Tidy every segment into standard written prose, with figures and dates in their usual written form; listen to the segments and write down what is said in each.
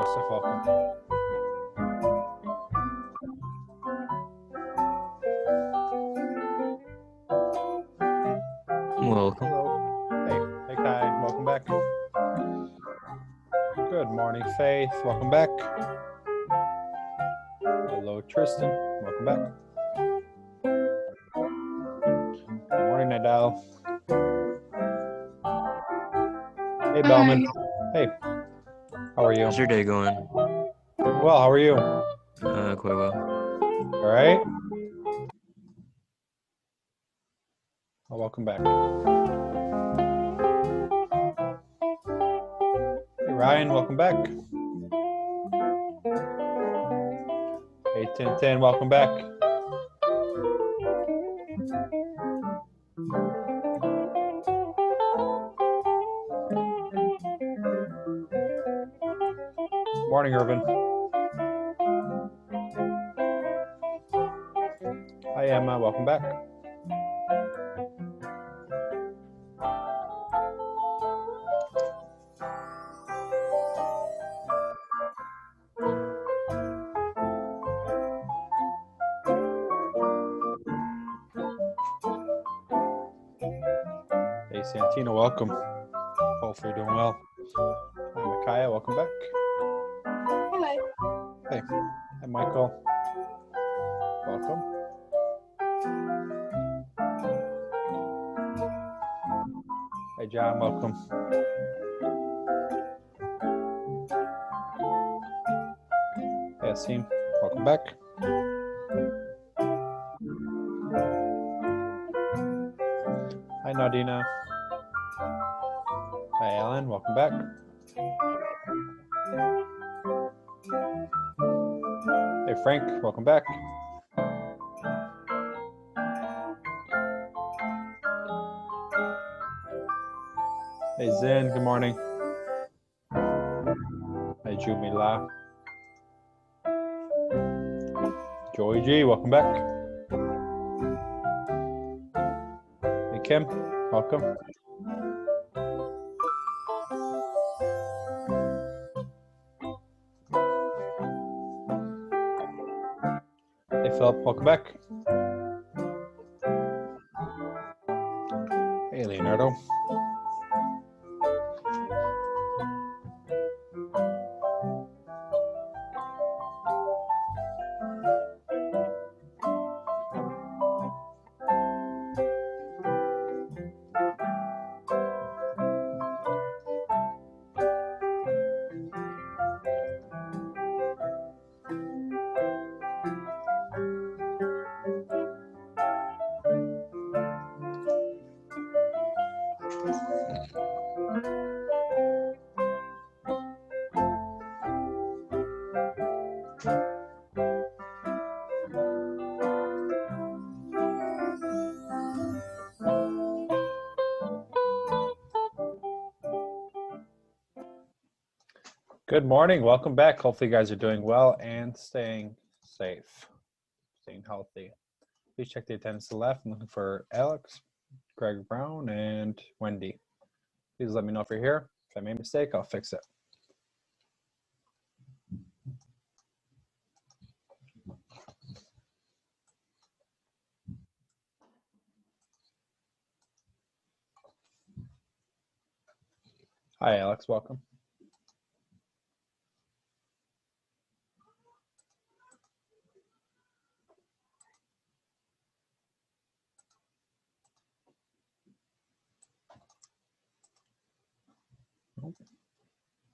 Joseph, welcome. Welcome. Hello. Hey Kai, welcome back. Good morning, Faith. Welcome back. Hello, Tristan. Welcome back. Good morning, Nadal. Hey, Bellman. Hey. How are you? How's your day going? Well, how are you? Quite well. All right. Well, welcome back. Hey, Ryan. Welcome back. Hey, Tintin. Welcome back. Morning, Irvin. Hi, Emma. Welcome back. Hey, Santina. Welcome. Hopefully you're doing well. Hi, Micaiah. Welcome back. Hi. Hey. Hi, Michael. Welcome. Hey, John. Welcome. Hey, Asim. Welcome back. Hi, Nadina. Hi, Alan. Welcome back. Hey, Frank. Welcome back. Hey, Zen. Good morning. Hi, Jumila. Joey G. Welcome back. Hey, Kim. Welcome. Hey, Philip. Welcome back. Hey, Leonardo. Good morning. Welcome back. Hopefully you guys are doing well and staying safe, staying healthy. Please check the attendance to the left. I'm looking for Alex, Greg Brown, and Wendy. Please let me know if you're here. If I made a mistake, I'll fix it. Hi, Alex. Welcome.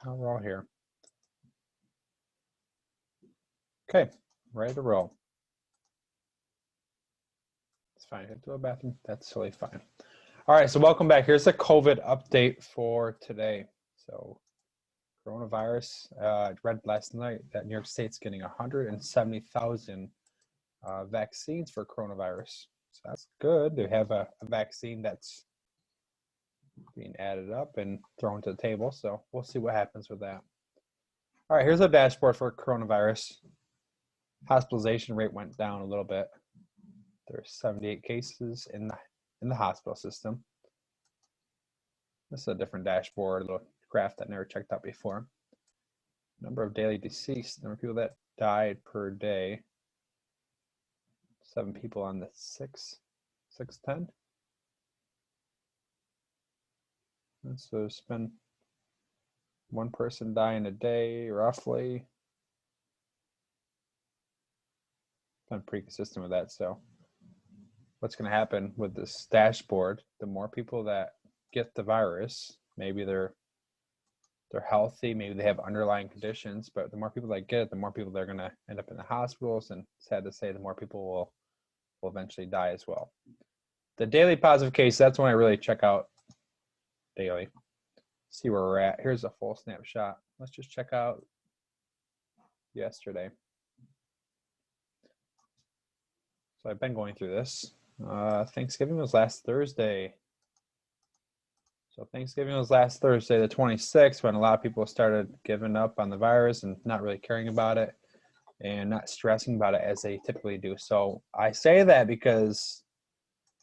Now we're all here. Okay, ready to roll. It's fine. Get to a bathroom. That's totally fine. All right, so welcome back. Here's the COVID update for today. So coronavirus, I read last night that New York State's getting 170,000 vaccines for coronavirus. So that's good. They have a vaccine that's being added up and thrown to the table. So we'll see what happens with that. All right, here's a dashboard for coronavirus. Hospitalization rate went down a little bit. There's 78 cases in the hospital system. This is a different dashboard, a little graph that I never checked out before. Number of daily deceased, number of people that died per day. 7 people on the 610. So it's been 1 person dying a day, roughly. Been pretty consistent with that. So what's going to happen with this dashboard? The more people that get the virus, maybe they're healthy, maybe they have underlying conditions, but the more people that get it, the more people they're going to end up in the hospitals, and sad to say, the more people will eventually die as well. The daily positive case, that's when I really check out daily. See where we're at. Here's a full snapshot. Let's just check out yesterday. So I've been going through this. Thanksgiving was last Thursday. So Thanksgiving was last Thursday, the 26th, when a lot of people started giving up on the virus and not really caring about it and not stressing about it as they typically do. So I say that because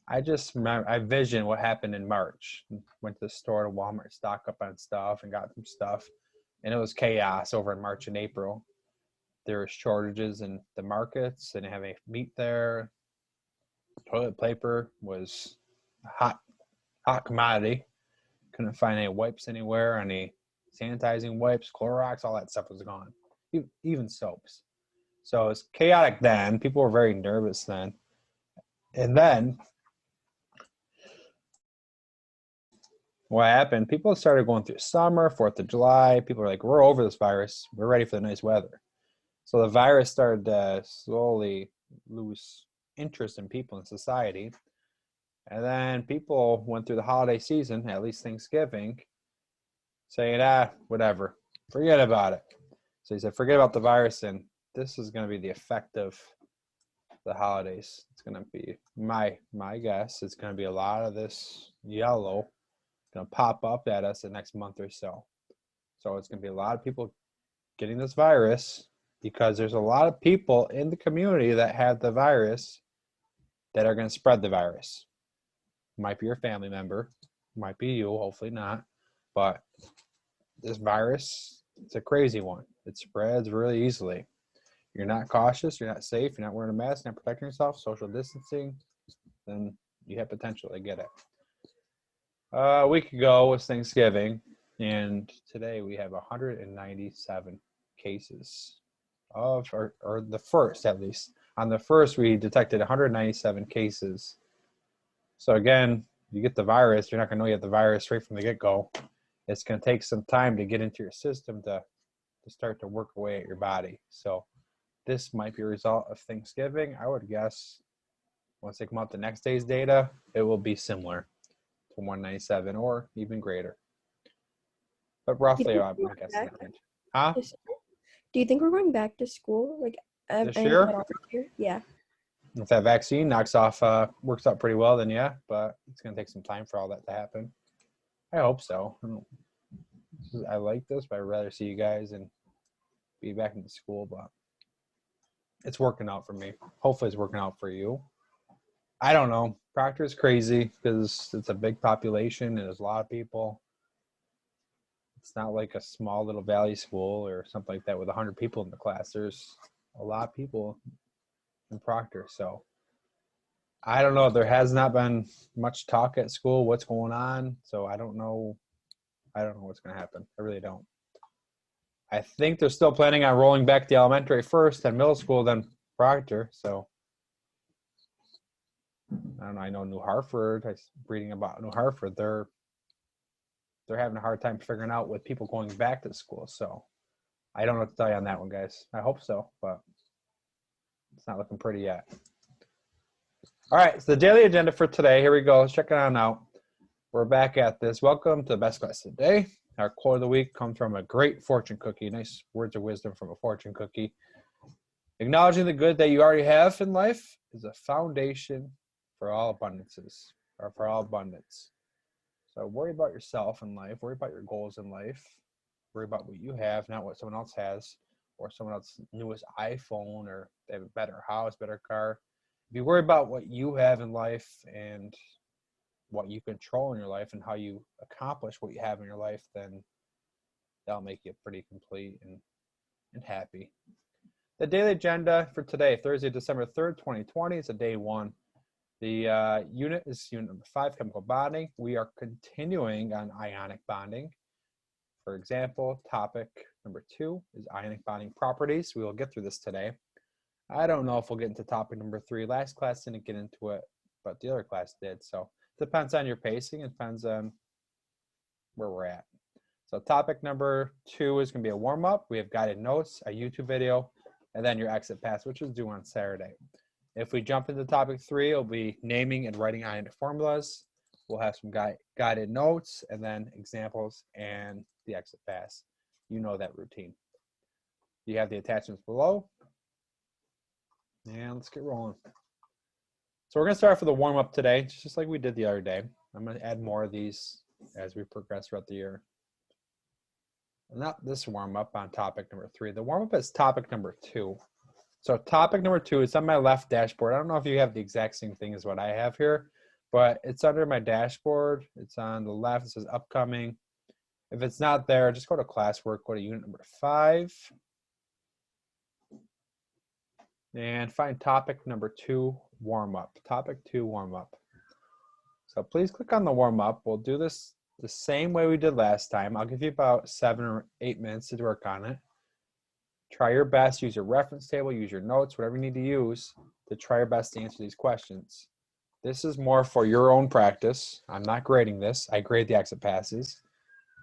I just remember, I vision what happened in March. Went to the store to Walmart, stock up on stuff and got some stuff. And it was chaos over in March and April. There were shortages in the markets. They didn't have any meat there. Toilet paper was a hot commodity. Couldn't find any wipes anywhere, any sanitizing wipes, Clorox, all that stuff was gone. Even soaps. So it was chaotic then. People were very nervous then. And then what happened, people started going through summer, 4th of July. People were like, we're over this virus. We're ready for the nice weather. So the virus started to slowly lose interest in people in society. And then people went through the holiday season, at least Thanksgiving, saying, whatever, forget about it. So he said, forget about the virus, and this is going to be the effect of the holidays. It's going to be, my guess, it's going to be a lot of this yellow going to pop up at us the next month or so. So it's going to be a lot of people getting this virus because there's a lot of people in the community that have the virus that are going to spread the virus. Might be your family member, might be you, hopefully not. But this virus, it's a crazy one. It spreads really easily. You're not cautious, you're not safe, you're not wearing a mask, you're not protecting yourself, social distancing, then you have potential to get it. A week ago was Thanksgiving, and today we have 197 cases of, or the first at least. On the first, we detected 197 cases. So again, you get the virus, you're not going to know you have the virus right from the get-go. It's going to take some time to get into your system to start to work away at your body. So this might be a result of Thanksgiving. I would guess once they come out the next day's data, it will be similar to 197 or even greater. But roughly, I'm guessing. Huh? Do you think we're going back to school? Like this year? Yeah. If that vaccine works out pretty well, then yeah, but it's going to take some time for all that to happen. I hope so. I like this, but I'd rather see you guys and be back in school, but it's working out for me. Hopefully it's working out for you. I don't know. Proctor is crazy because it's a big population and there's a lot of people. It's not like a small little valley school or something like that with 100 people in the class. There's a lot of people in Proctor. So I don't know. There has not been much talk at school. What's going on? So I don't know. I don't know what's going to happen. I really don't. I think they're still planning on rolling back the elementary first, then middle school, then Proctor. So I don't know. I know New Hartford. I was reading about New Hartford. They're having a hard time figuring out with people going back to school. So I don't know what to tell you on that one, guys. I hope so, but it's not looking pretty yet. All right, so the daily agenda for today. Here we go. Let's check it on out. We're back at this. Welcome to the best class today. Our quote of the week comes from a great fortune cookie. Nice words of wisdom from a fortune cookie. Acknowledging the good that you already have in life is a foundation for all abundances, or for all abundance. So worry about yourself in life. Worry about your goals in life. Worry about what you have, not what someone else has, or someone else's newest iPhone, or they have a better house, better car. If you worry about what you have in life and what you control in your life and how you accomplish what you have in your life, then that'll make you pretty complete and and happy. The daily agenda for today, Thursday, December 3rd, 2020, is a day one. The unit is unit number 5, chemical bonding. We are continuing on ionic bonding. For example, topic number 2 is ionic bonding properties. We will get through this today. I don't know if we'll get into topic number 3. Last class didn't get into it, but the other class did. So it depends on your pacing. It depends on where we're at. So topic number 2 is going to be a warm-up. We have guided notes, a YouTube video, and then your exit pass, which is due on Saturday. If we jump into topic 3, it'll be naming and writing ionic formulas. We'll have some guided notes, and then examples and the exit pass. You know that routine. You have the attachments below. And let's get rolling. So we're going to start off with a warm-up today, just like we did the other day. I'm going to add more of these as we progress throughout the year. And not this warm-up on topic number 3. The warm-up is topic number 2. So topic number 2 is on my left dashboard. I don't know if you have the exact same thing as what I have here, but it's under my dashboard. It's on the left. It says upcoming. If it's not there, just go to classwork, go to unit number 5, and find topic number 2, warm-up. Topic 2, warm-up. So please click on the warm-up. We'll do this the same way we did last time. I'll give you about 7 or 8 minutes to work on it. Try your best, use your reference table, use your notes, whatever you need to use to try your best to answer these questions. This is more for your own practice. I'm not grading this. I grade the exit passes.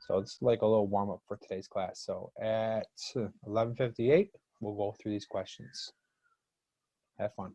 So it's like a little warm-up for today's class. So at 11:58, we'll go through these questions. Have fun.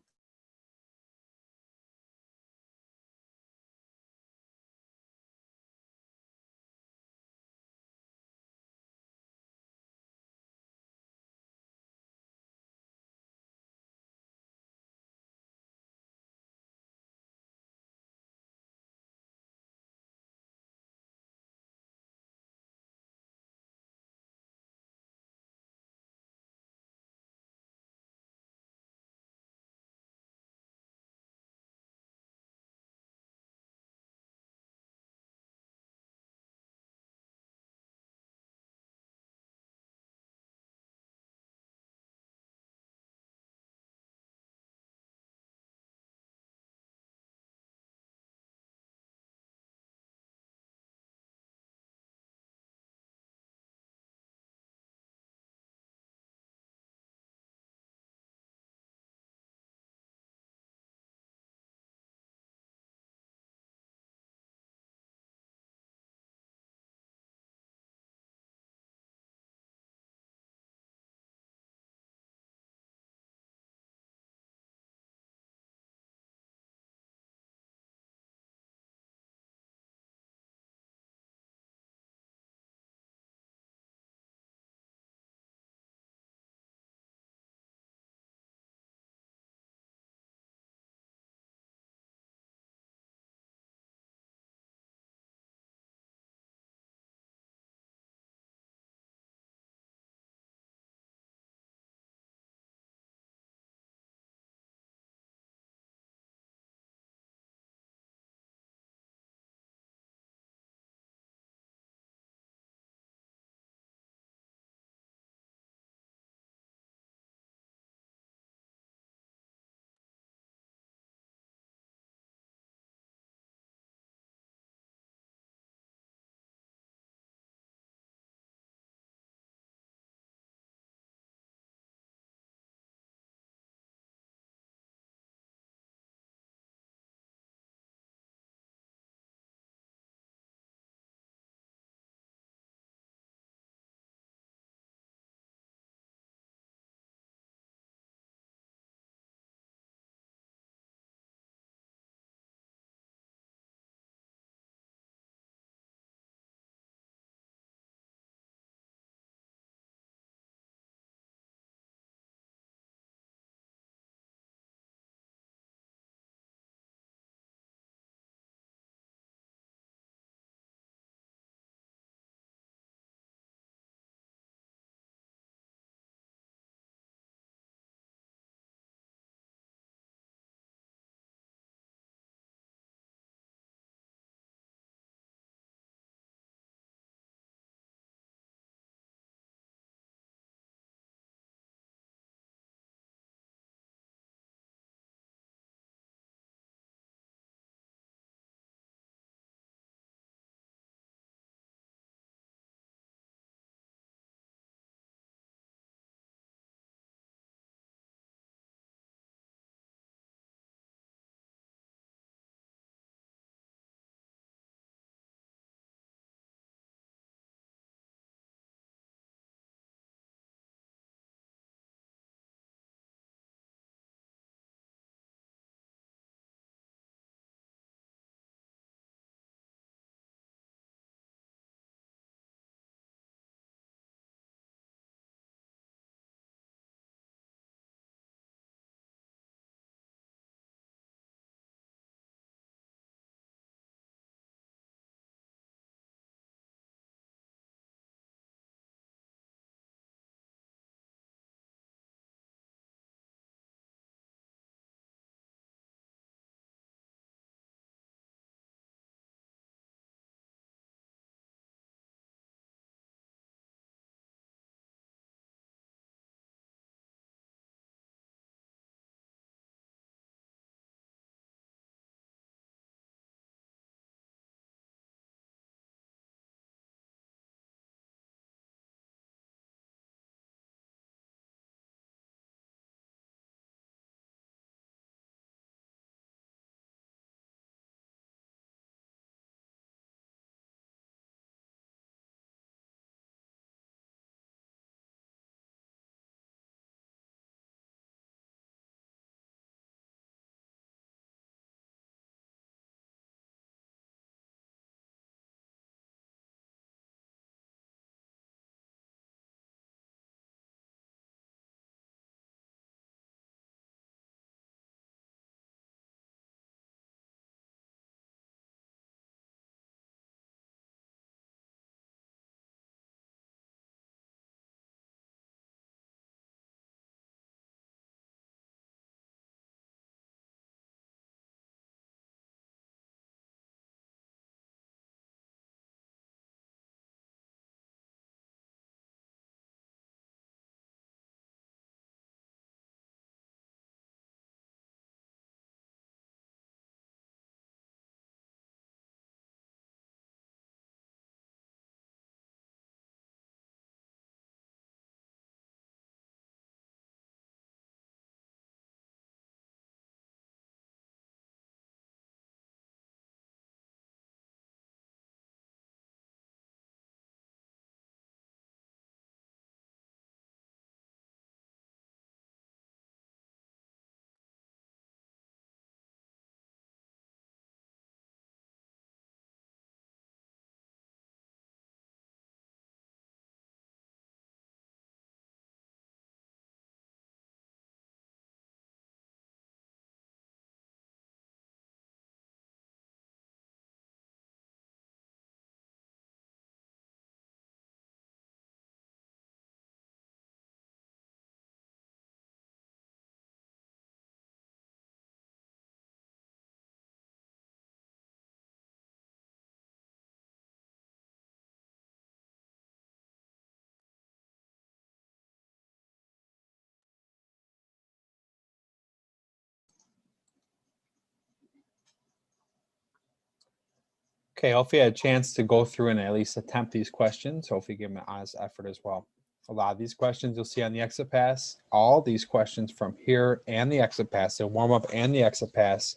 Okay, hopefully you had a chance to go through and at least attempt these questions. Hopefully give them an honest effort as well. A lot of these questions you'll see on the exit pass. All these questions from here and the exit pass, the warm up and the exit pass,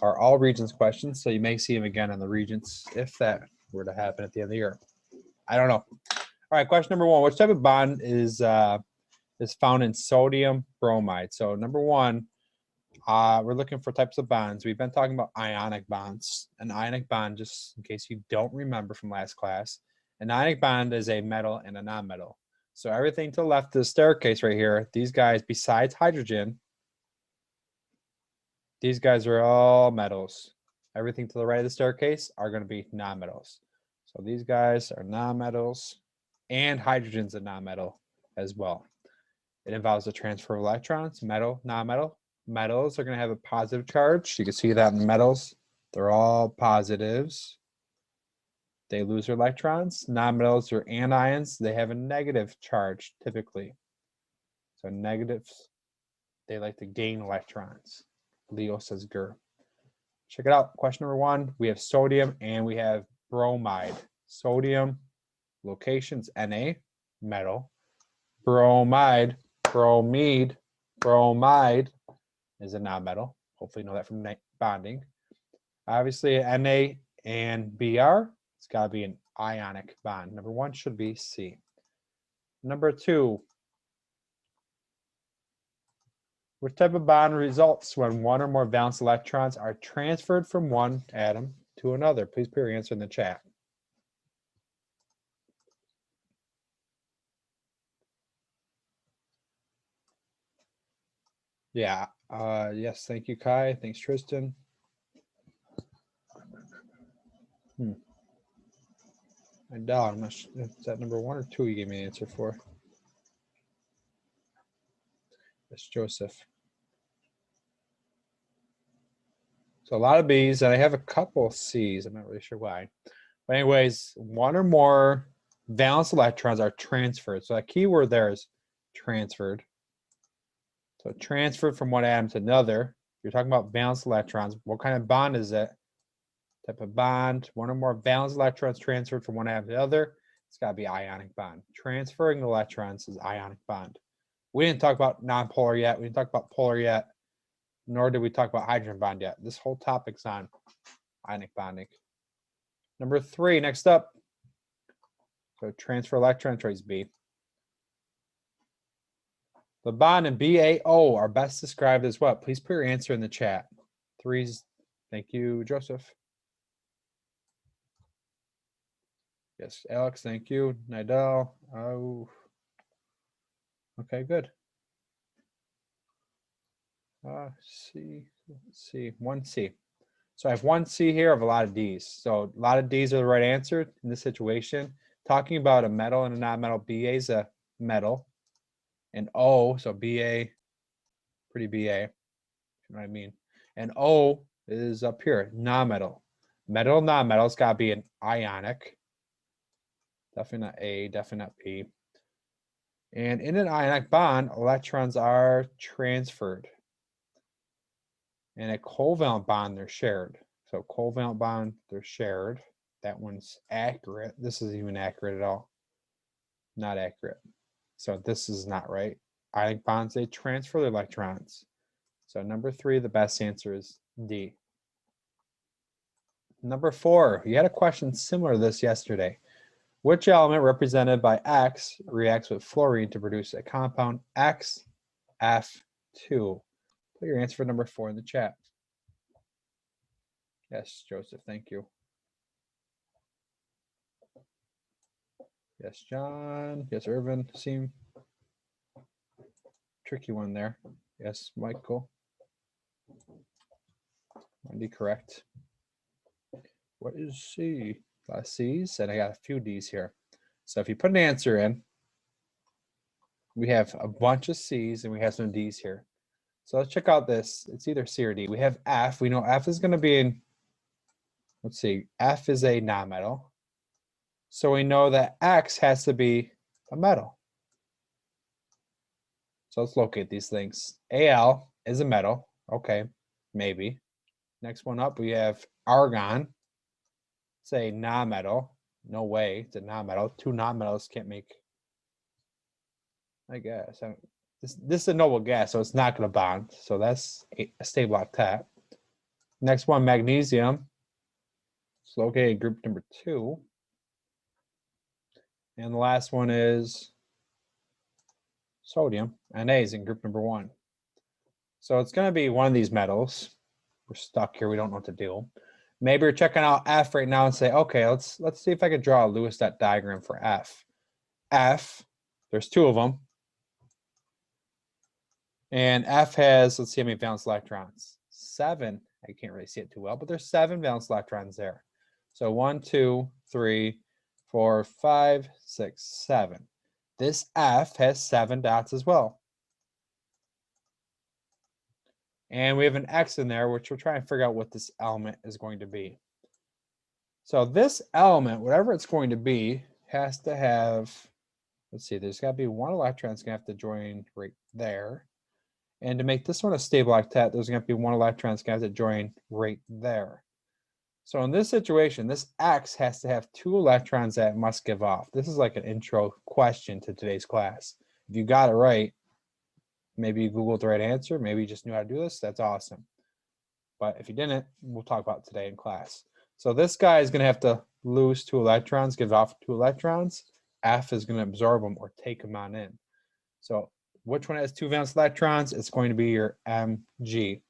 are all Regents questions. So you may see them again on the Regents if that were to happen at the end of the year. I don't know. All right, question number 1. Which type of bond is found in sodium bromide? So number 1, we're looking for types of bonds. We've been talking about ionic bonds. An ionic bond, just in case you don't remember from last class, an ionic bond is a metal and a non-metal. So everything to the left of the staircase right here, these guys, besides hydrogen, these guys are all metals. Everything to the right of the staircase are going to be non-metals. So these guys are non-metals, and hydrogen's a non-metal as well. It involves the transfer of electrons, metal, non-metal. Metals are going to have a positive charge. You can see that in metals. They're all positives. They lose their electrons. Non-metals are anions. They have a negative charge typically. So negatives, they like to gain electrons. Leo says Gur. Check it out. Question number 1. We have sodium and we have bromide. Sodium, locations Na, metal. Bromide, bromide is a non-metal. Hopefully you know that from bonding. Obviously, Na and Br, it's got to be an ionic bond. Number 1 should be C. Number 2, which type of bond results when one or more valence electrons are transferred from one atom to another? Please put your answer in the chat. Yeah. Yes. Thank you, Kai. Thanks, Tristan. I doubt. I'm not sure. Is that number 1 or 2 you gave me an answer for? That's Joseph. So a lot of B's, and I have a couple C's. I'm not really sure why. But anyways, one or more valence electrons are transferred. So that key word there is transferred. So transferred from one atom to another. You're talking about valence electrons. What kind of bond is it? Type of bond. One or more valence electrons transferred from one atom to the other. It's got to be ionic bond. Transferring electrons is ionic bond. We didn't talk about nonpolar yet. We didn't talk about polar yet. Nor did we talk about hydrogen bond yet. This whole topic's on ionic bonding. Number 3, next up. So transfer electron choice B. The bond in BaO are best described as what? Please put your answer in the chat. 3's, thank you, Joseph. Yes, Alex, thank you. Nidal. Oh. Okay, good. C, let's see, 1C. So I have 1C here of a lot of D's. So a lot of D's are the right answer in this situation. Talking about a metal and a non-metal, BA is a metal. And O, so BA, pretty BA, you know what I mean? And O is up here, non-metal. Metal, non-metal, it's got to be an ionic. Definitely not A, definitely not B. And in an ionic bond, electrons are transferred. In a covalent bond, they're shared. So covalent bond, they're shared. That one's accurate. This isn't even accurate at all. Not accurate. So this is not right. Ionic bonds, they transfer the electrons. So number 3, the best answer is D. Number 4, you had a question similar to this yesterday. Which element represented by X reacts with fluorine to produce a compound XF2? Put your answer for number 4 in the chat. Yes, Joseph, thank you. Yes, John. Yes, Irvin. Seem tricky one there. Yes, Michael. Wendy, correct. What is C? A lot of C's, and I got a few D's here. So if you put an answer in, we have a bunch of C's and we have some D's here. So let's check out this. It's either C or D. We have F. We know F is going to be in, let's see, F is a non-metal. So we know that X has to be a metal. So let's locate these things. Al is a metal. Okay, maybe. Next one up, we have argon. It's a nonmetal. No way. It's a nonmetal. Two nonmetals can't make, I guess. This is a noble gas, so it's not going to bond. So that's a stable octet. Next one, magnesium. It's located in group number 2. And the last one is sodium. Na is in group number 1. So it's going to be one of these metals. We're stuck here. We don't know what to do. Maybe you're checking out F right now and say, okay, let's see if I can draw a Lewis dot diagram for F. F, there's 2 of them. And F has, let's see how many valence electrons. 7. I can't really see it too well, but there's 7 valence electrons there. So 1, 2, 3, 4, 5, 6, 7. This F has 7 dots as well. And we have an X in there, which we're trying to figure out what this element is going to be. So this element, whatever it's going to be, has to have, let's see, there's got to be 1 electron that's going to have to join right there. And to make this one a stable octet, there's going to be 1 electron that's going to have to join right there. So in this situation, this X has to have 2 electrons that it must give off. This is like an intro question to today's class. If you got it right, maybe you Googled the right answer, maybe you just knew how to do this, that's awesome. But if you didn't, we'll talk about it today in class. So this guy is going to have to lose 2 electrons, give off 2 electrons. F is going to absorb them or take them on in. So which one has 2 valence electrons? It's going to be your Mg.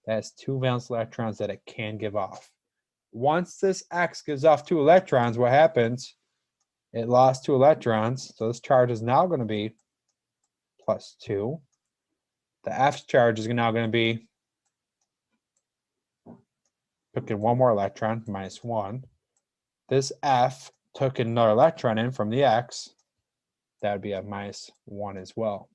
That has 2 valence electrons that it can give off. Once this X gives off 2 electrons, what happens? It lost 2 electrons. So this charge is now going to be +2. The F charge is now going to be, took in 1 more electron, -1. This F took another electron in from the X. That would be a -1 as well.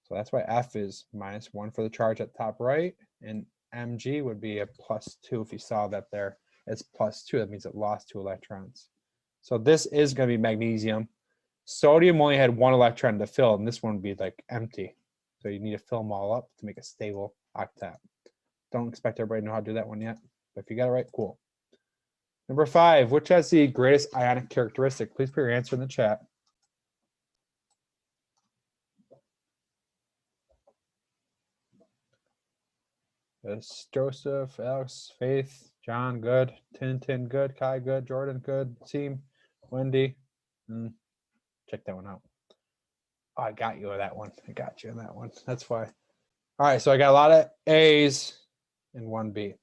So that's why F is -1 for the charge at the top right, and Mg would be a +2 if you saw that there. It's +2, that means it lost 2 electrons. So this is going to be magnesium. Sodium only had 1 electron to fill, and this one would be like empty. So you need to fill them all up to make a stable octet. Don't expect everybody to know how to do that one yet, but if you got it right, cool. Number 5, which has the greatest ionic characteristic? Please put your answer in the chat. Yes, Joseph, Alex, Faith, John, good. Tintin, good. Kai, good. Jordan, good. Seam, Wendy. Check that one out. Oh, I got you with that one. I got you in that one. That's why. All right, so I got a lot of A's and 1 B.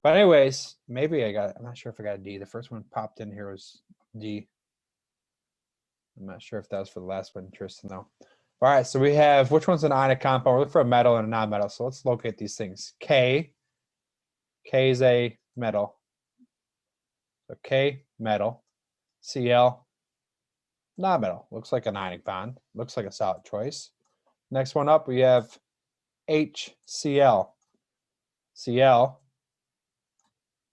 But anyways, maybe I got, I'm not sure if I got a D. The first one popped in here was D. I'm not sure if that was for the last one. Interesting though. All right, so we have, which one's an ionic compound? We're looking for a metal and a non-metal. So let's locate these things. K is a metal. So K, metal. Cl, non-metal. Looks like an ionic bond. Looks like a solid choice. Next one up, we have HCl. Cl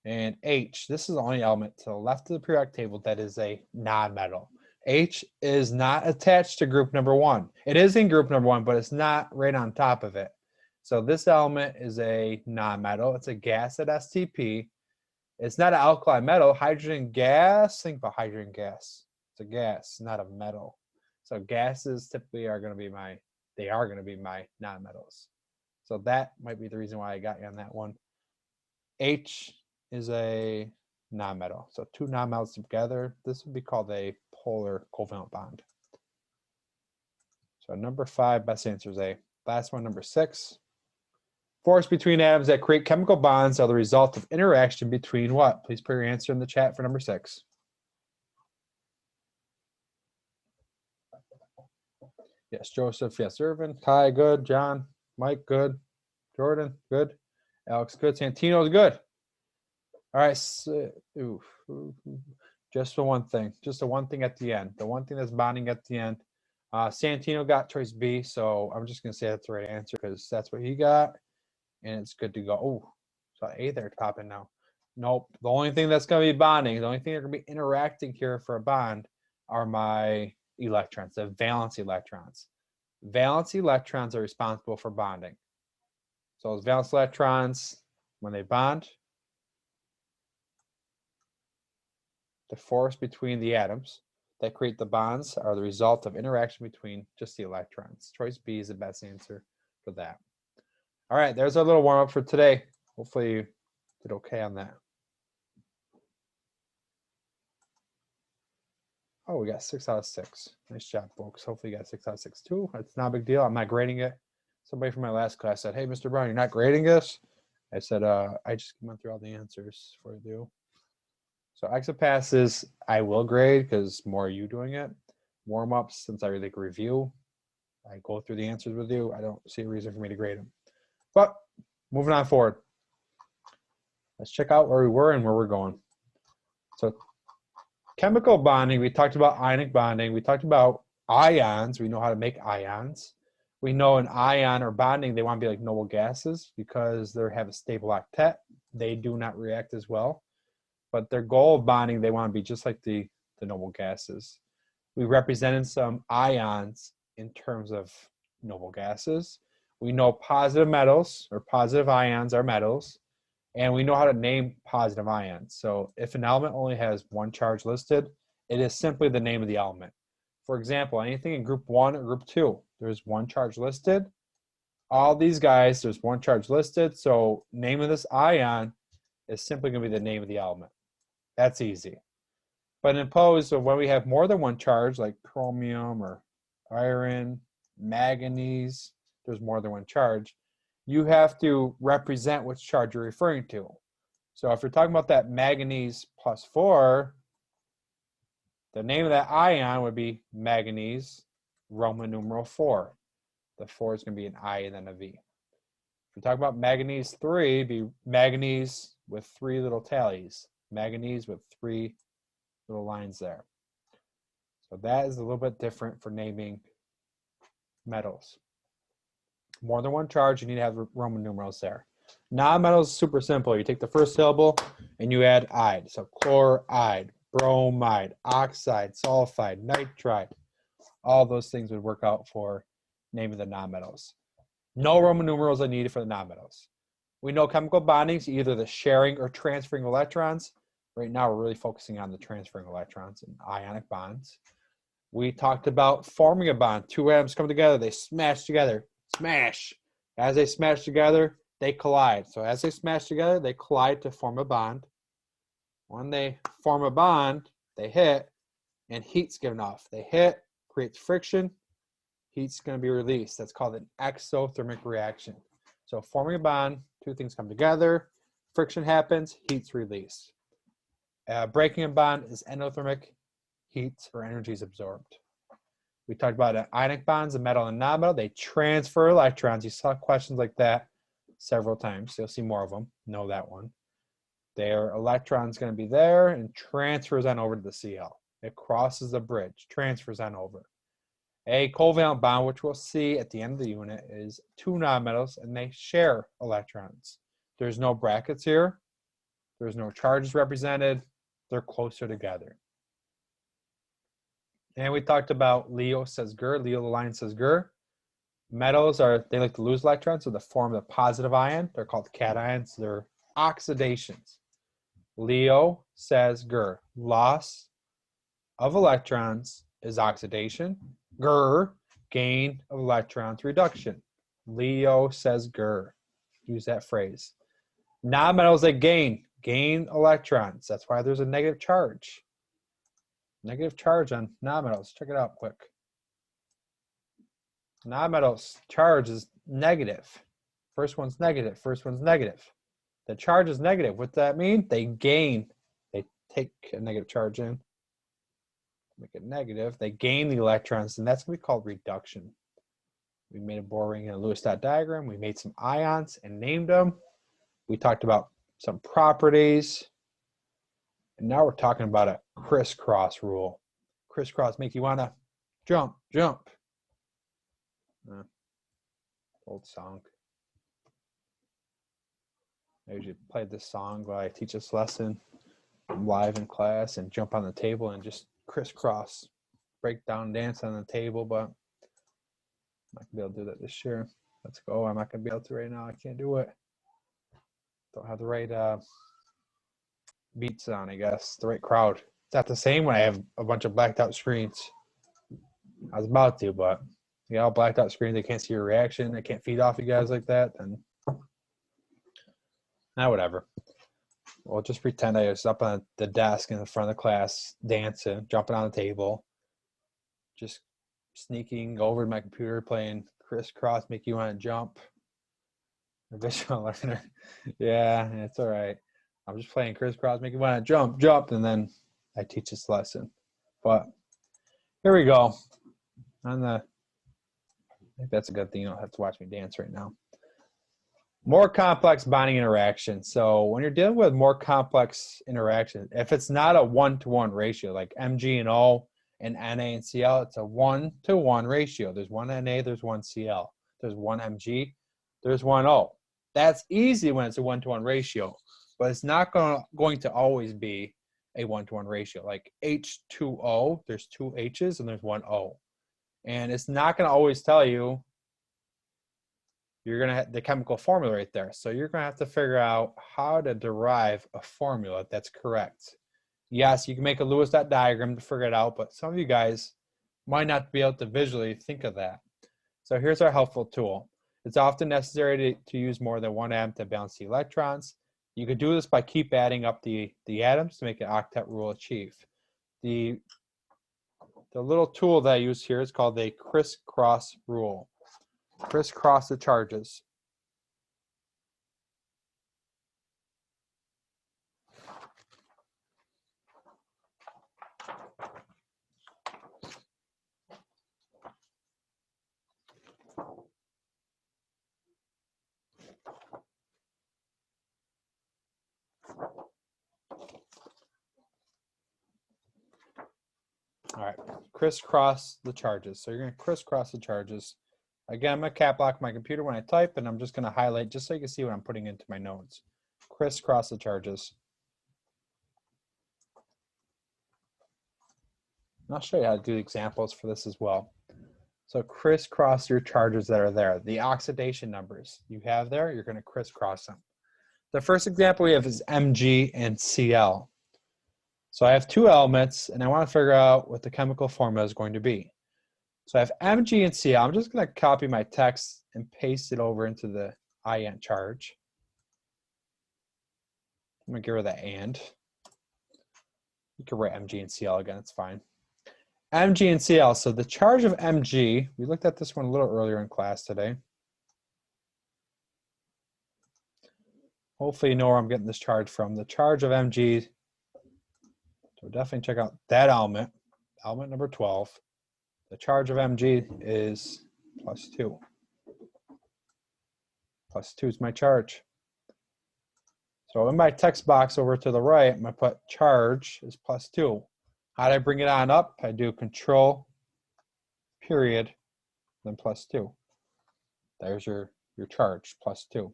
and H. This is the only element to the left of the periodic table that is a non-metal. H is not attached to group number 1. It is in group number 1, but it's not right on top of it. So this element is a non-metal. It's a gas at STP. It's not an alkali metal. Hydrogen gas, think about hydrogen gas. It's a gas, not a metal. So gases typically are going to be my non-metals. So that might be the reason why I got you on that one. H is a non-metal. So 2 non-metals together, this would be called a polar covalent bond. So number 5, best answer is A. Last one, number 6. Force between atoms that create chemical bonds are the result of interaction between what? Please put your answer in the chat for number 6. Yes, Joseph, yes, Irvin. Kai, good. John, Mike, good. Jordan, good. Alex, good. Santino's good. All right, so, just the one thing. Just the one thing at the end. The one thing that's bonding at the end. Santino got choice B, so I'm just going to say that's the right answer because that's what he got, and it's good to go. Oh, so A there popping now. Nope. The only thing that's going to be bonding, the only thing that's going to be interacting here for a bond are my electrons, the valence electrons. Valence electrons are responsible for bonding. So those valence electrons, when they bond, the force between the atoms that create the bonds are the result of interaction between just the electrons. Choice B is the best answer for that. All right, there's our little warm-up for today. Hopefully you did okay on that. Oh, we got 6 out of 6. Nice job, folks. Hopefully you got 6 out of 6 too. It's not a big deal. I'm not grading it. Somebody from my last class said, "Hey, Mr. Brown, you're not grading this?" I said, I just went through all the answers for you. So exit passes, I will grade because more you doing it. Warm-ups, since I really review, I go through the answers with you. I don't see a reason for me to grade them. But moving on forward. Let's check out where we were and where we're going. So chemical bonding, we talked about ionic bonding. We talked about ions. We know how to make ions. We know an ion or bonding, they want to be like noble gases because they have a stable octet. They do not react as well. But their goal of bonding, they want to be just like the noble gases. We represented some ions in terms of noble gases. We know positive metals or positive ions are metals. And we know how to name positive ions. So if an element only has one charge listed, it is simply the name of the element. For example, anything in group 1 or group 2, there's one charge listed. All these guys, there's one charge listed. So name of this ion is simply going to be the name of the element. That's easy. But in opposed to when we have more than one charge, like chromium or iron, manganese, there's more than one charge, you have to represent which charge you're referring to. So if you're talking about that manganese plus 4, the name of that ion would be manganese, Roman numeral 4. The 4 is going to be an I and then a V. If you're talking about manganese 3, it'd be manganese with 3 little tallies. Manganese with 3 little lines there. So that is a little bit different for naming metals. More than one charge, you need to have Roman numerals there. Non-metals is super simple. You take the first syllable and you add "ide." So chloride, bromide, oxide, sulfide, nitride. All those things would work out for naming the non-metals. No Roman numerals are needed for the non-metals. We know chemical bondings, either the sharing or transferring of electrons. Right now, we're really focusing on the transferring electrons and ionic bonds. We talked about forming a bond. 2 atoms come together, they smash together. Smash. As they smash together, they collide. So as they smash together, they collide to form a bond. When they form a bond, they hit, and heat's given off. They hit, creates friction, heat's going to be released. That's called an exothermic reaction. So forming a bond, 2 things come together, friction happens, heat's released. Breaking a bond is endothermic, heat or energy is absorbed. We talked about ionic bonds, a metal and non-metal. They transfer electrons. You saw questions like that several times. You'll see more of them. Know that one. Their electron's going to be there and transfers on over to the Cl. It crosses the bridge, transfers on over. A covalent bond, which we'll see at the end of the unit, is 2 nonmetals, and they share electrons. There's no brackets here. There's no charges represented. They're closer together. And we talked about Leo says Ger. Leo the line says Ger. Metals they like to lose electrons, so they form the positive ion. They're called cations. They're oxidations. Leo says Ger. Loss of electrons is oxidation. Ger, gain of electrons, reduction. Leo says Ger. Use that phrase. Non-metals that gain electrons. That's why there's a negative charge. Negative charge on nonmetals. Check it out quick. Nonmetals charge is negative. First one's negative. First one's negative. The charge is negative. What does that mean? They gain. They take a negative charge in, make it negative. They gain the electrons, and that's going to be called reduction. We made a Bohr ring and a Lewis dot diagram. We made some ions and named them. We talked about some properties. And now we're talking about a crisscross rule. Crisscross make you want to jump. Old song. I usually play this song while I teach this lesson. I'm live in class and jump on the table and just crisscross, break down, dance on the table, but I'm not going to be able to do that this year. Let's go. I'm not going to be able to right now. I can't do it. Don't have the right beats on, I guess. The right crowd. It's not the same when I have a bunch of blacked out screens. I was about to, but you got all blacked out screens. They can't see your reaction. They can't feed off you guys like that. And now, whatever. We'll just pretend I was up on the desk in the front of the class, dancing, jumping on the table, just sneaking over to my computer, playing crisscross, make you want to jump. A visual learner. Yeah, it's all right. I'm just playing crisscross, make you want to jump, and then I teach this lesson. But here we go. I think that's a good thing. You don't have to watch me dance right now. More complex bonding interaction. So when you're dealing with more complex interaction, if it's not a 1-to-1 ratio, like Mg and O and Na and Cl, it's a 1-to-1 ratio. There's one Na, there's one Cl. There's one Mg, there's one O. That's easy when it's a 1-to-1 ratio, but it's not going to always be a 1-to-1 ratio. Like H2O, there's two H's and there's one O. And it's not going to always tell you you're going to have the chemical formula right there. So you're going to have to figure out how to derive a formula that's correct. Yes, you can make a Lewis dot diagram to figure it out, but some of you guys might not be able to visually think of that. So here's our helpful tool. It's often necessary to use more than one atom to balance the electrons. You could do this by keep adding up the atoms to make an octet rule achieve. The little tool that I use here is called the crisscross rule. Crisscross the charges. All right, crisscross the charges. So you're going to crisscross the charges. Again, I'm going to cap lock my computer when I type, and I'm just going to highlight just so you can see what I'm putting into my notes. Crisscross the charges. And I'll show you how to do examples for this as well. So crisscross your charges that are there. The oxidation numbers you have there, you're going to crisscross them. The first example we have is Mg and Cl. So I have two elements, and I want to figure out what the chemical formula is going to be. So I have Mg and Cl. I'm just going to copy my text and paste it over into the ion charge. I'm going to get rid of that and. You can write Mg and Cl again, it's fine. Mg and Cl, so the charge of Mg, we looked at this one a little earlier in class today. Hopefully you know where I'm getting this charge from. The charge of Mg, so definitely check out that element number 12. The charge of Mg is +2. +2 is my charge. So in my text box over to the right, I'm going to put charge is +2. How do I bring it on up? I do control, period, then +2. There's your charge, +2.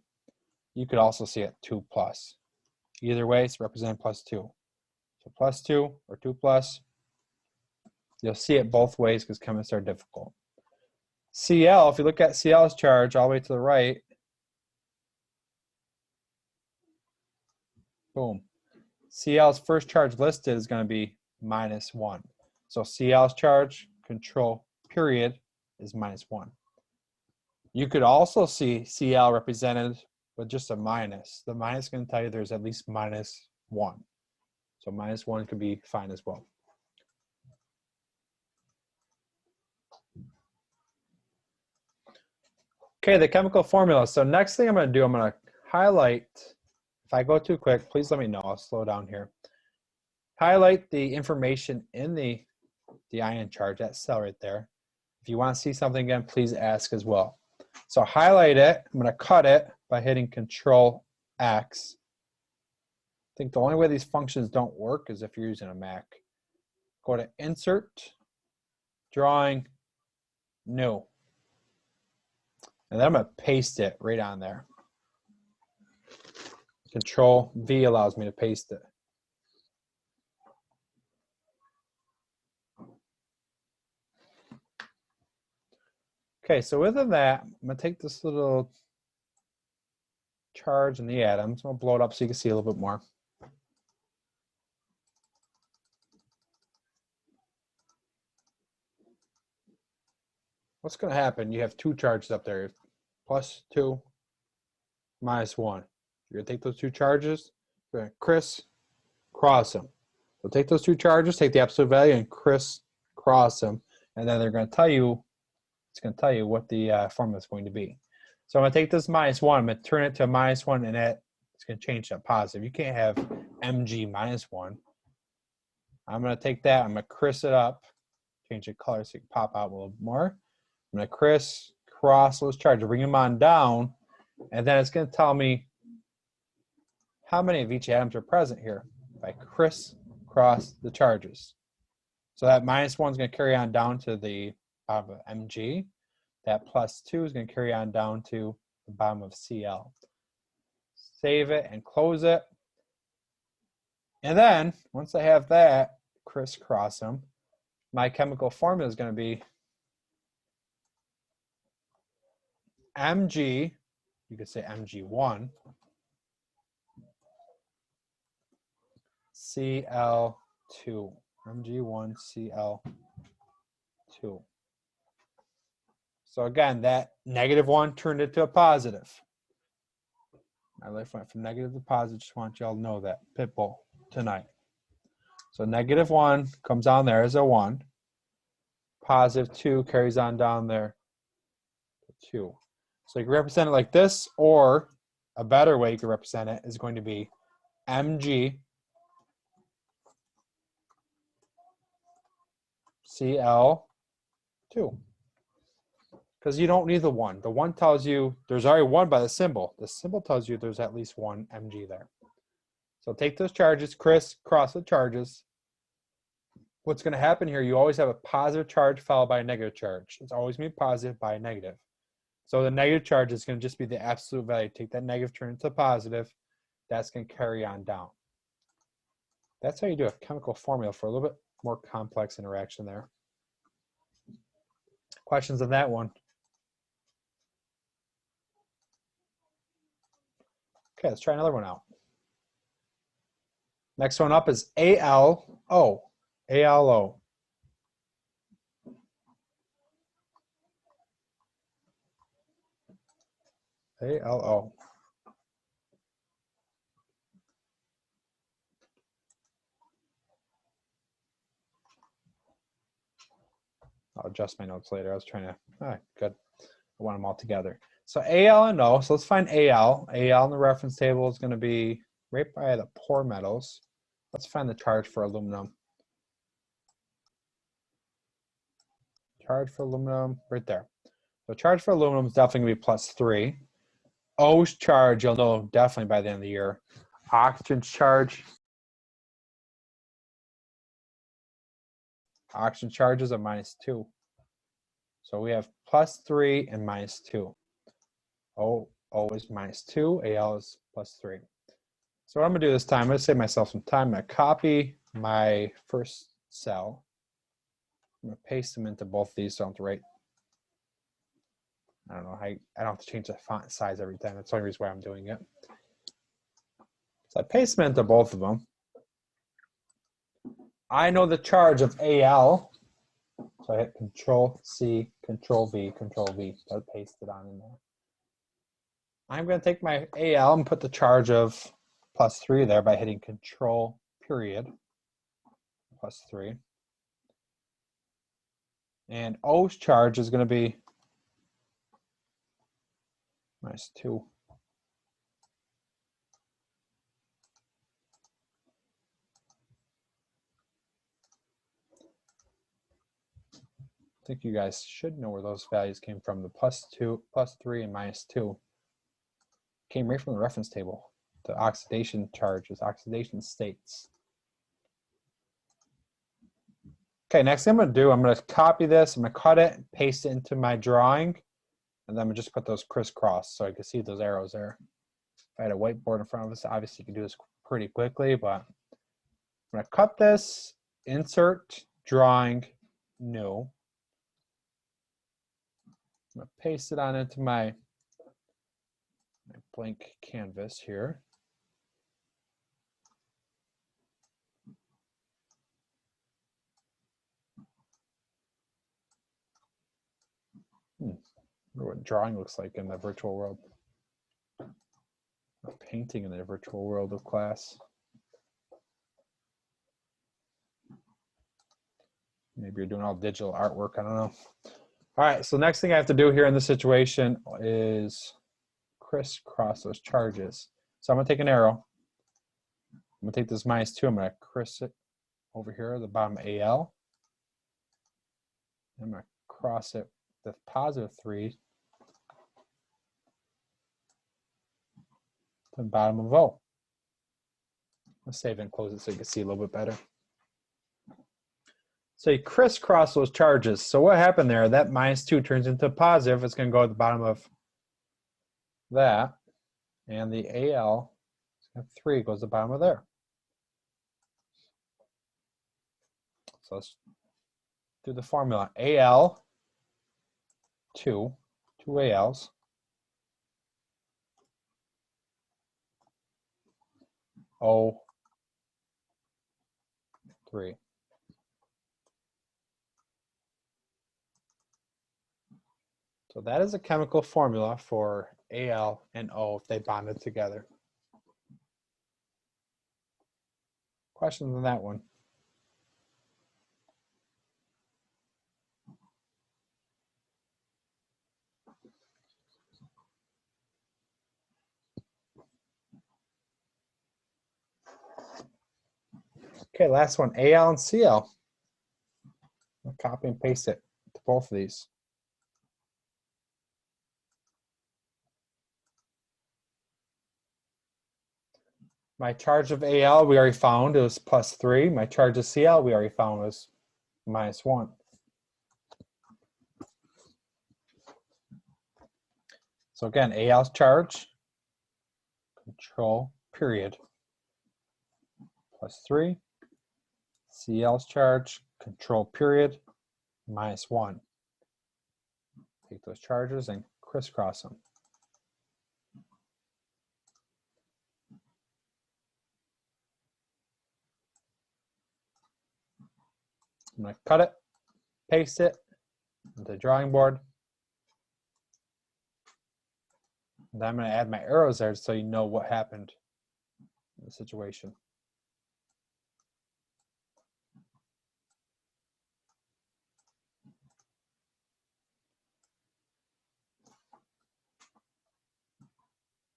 You could also see it 2 plus. Either way, it's represent +2. So +2 or 2 plus. You'll see it both ways because chemists are difficult. Cl, if you look at Cl's charge all the way to the right, boom. Cl's first charge listed is going to be -1. So Cl's charge, control, period, is -1. You could also see Cl represented with just a minus. The minus is going to tell you there's at least -1. So -1 could be fine as well. Okay, the chemical formula. So next thing I'm going to do, I'm going to highlight. If I go too quick, please let me know. I'll slow down here. Highlight the information in the ion charge, that cell right there. If you want to see something again, please ask as well. So highlight it. I'm going to cut it by hitting Control X. I think the only way these functions don't work is if you're using a Mac. Go to Insert, Drawing, New. And then I'm going to paste it right on there. Control V allows me to paste it. Okay, so within that, I'm going to take this little charge in the atoms. I'm going to blow it up so you can see a little bit more. what's going to happen? You have two charges up there, plus 2, minus 1. You're going to take those two charges, you're going to crisscross them. So take those two charges, take the absolute value, and crisscross them, and then they're going to tell you, it's going to tell you what the formula is going to be. So I'm going to take this minus 1, I'm going to turn it to a minus 1, and it's going to change to positive. You can't have mg minus 1. I'm going to take that, I'm going to criss it up, change the color so it can pop out a little more. I'm going to crisscross those charges, bring them on down, and then it's going to tell me how many of each atoms are present here if I crisscross the charges. So that minus 1 is going to carry on down to the bottom of Mg. That plus 2 is going to carry on down to the bottom of Cl. Save it and close it. And then, once I have that, crisscross them, my chemical formula is going to be Mg, you could say Mg1, Cl2. Mg1, Cl2. So again, that -1 turned into a positive. My life went from negative to positive. Just want y'all to know that. Pitbull tonight. So -1 comes down there as a 1. Positive 2 carries on down there to 2. So you can represent it like this, or a better way you can represent it is going to be Mg Cl2. Because you don't need the 1. The 1 tells you there's already 1 by the symbol. The symbol tells you there's at least 1 Mg there. So take those charges, crisscross the charges. What's going to happen here, you always have a positive charge followed by a negative charge. It's always going to be positive by a negative. So the negative charge is going to just be the absolute value. Take that negative, turn it into positive. That's going to carry on down. That's how you do a chemical formula for a little bit more complex interaction there. Questions on that one? Okay, let's try another one out. Next one up is ALO. ALO. ALO. I'll adjust my notes later. I was trying to, all right, good. I want them all together. So Al and O, so let's find Al. Al in the reference table is going to be right by the poor metals. Let's find the charge for aluminum. Charge for aluminum, right there. So charge for aluminum is definitely going to be plus 3. O's charge, you'll know definitely by the end of the year. Oxygen's charge. Oxygen charges are minus 2. So we have plus 3 and minus 2. O is minus 2, Al is plus 3. So what I'm going to do this time, I'm going to save myself some time. I'm going to copy my first cell. I'm going to paste them into both these so I don't have to write. I don't know, I don't have to change the font size every time. That's the only reason why I'm doing it. So I paste them into both of them. I know the charge of Al. So I hit Control C, Control V, Control V. So I paste it on in there. I'm going to take my Al and put the charge of plus 3 there by hitting Control period plus 3. And O's charge is going to be minus 2. I think you guys should know where those values came from. The plus 2, plus 3, and minus 2 came right from the reference table. The oxidation charges, oxidation states. Okay, next thing I'm going to do, I'm going to copy this, I'm going to cut it, and paste it into my drawing, and then I'm going to just put those crisscross so I can see those arrows there. If I had a whiteboard in front of us, obviously you can do this pretty quickly, but I'm going to cut this, insert, drawing, new. I'm going to paste it on into my blank canvas here. wonder what drawing looks like in the virtual world. Or painting in the virtual world of class. Maybe you're doing all digital artwork, I don't know. All right, so next thing I have to do here in this situation is crisscross those charges. So I'm gonna take an arrow. I'm gonna take this -2, I'm gonna criss it over here at the bottom of AL. I'm gonna cross it with +3 to the bottom of O. Let's save and close it so you can see a little bit better. So you crisscross those charges. So what happened there, that -2 turns into a positive. It's going to go at the bottom of that. And the AL, 3 goes to the bottom of there. So let's do the formula. AL, 2 ALs. O, 3. So that is a chemical formula for AL and O if they bonded together. Questions on that one? Okay, last one, AL and CL. I'll copy and paste it to both of these. My charge of AL we already found, it was +3. My charge of CL we already found was -1. So again, AL's charge, control period, +3. CL's charge, control period, -1. Take those charges and crisscross them. I'm going to cut it, paste it into the drawing board. And then I'm going to add my arrows there so you know what happened in the situation.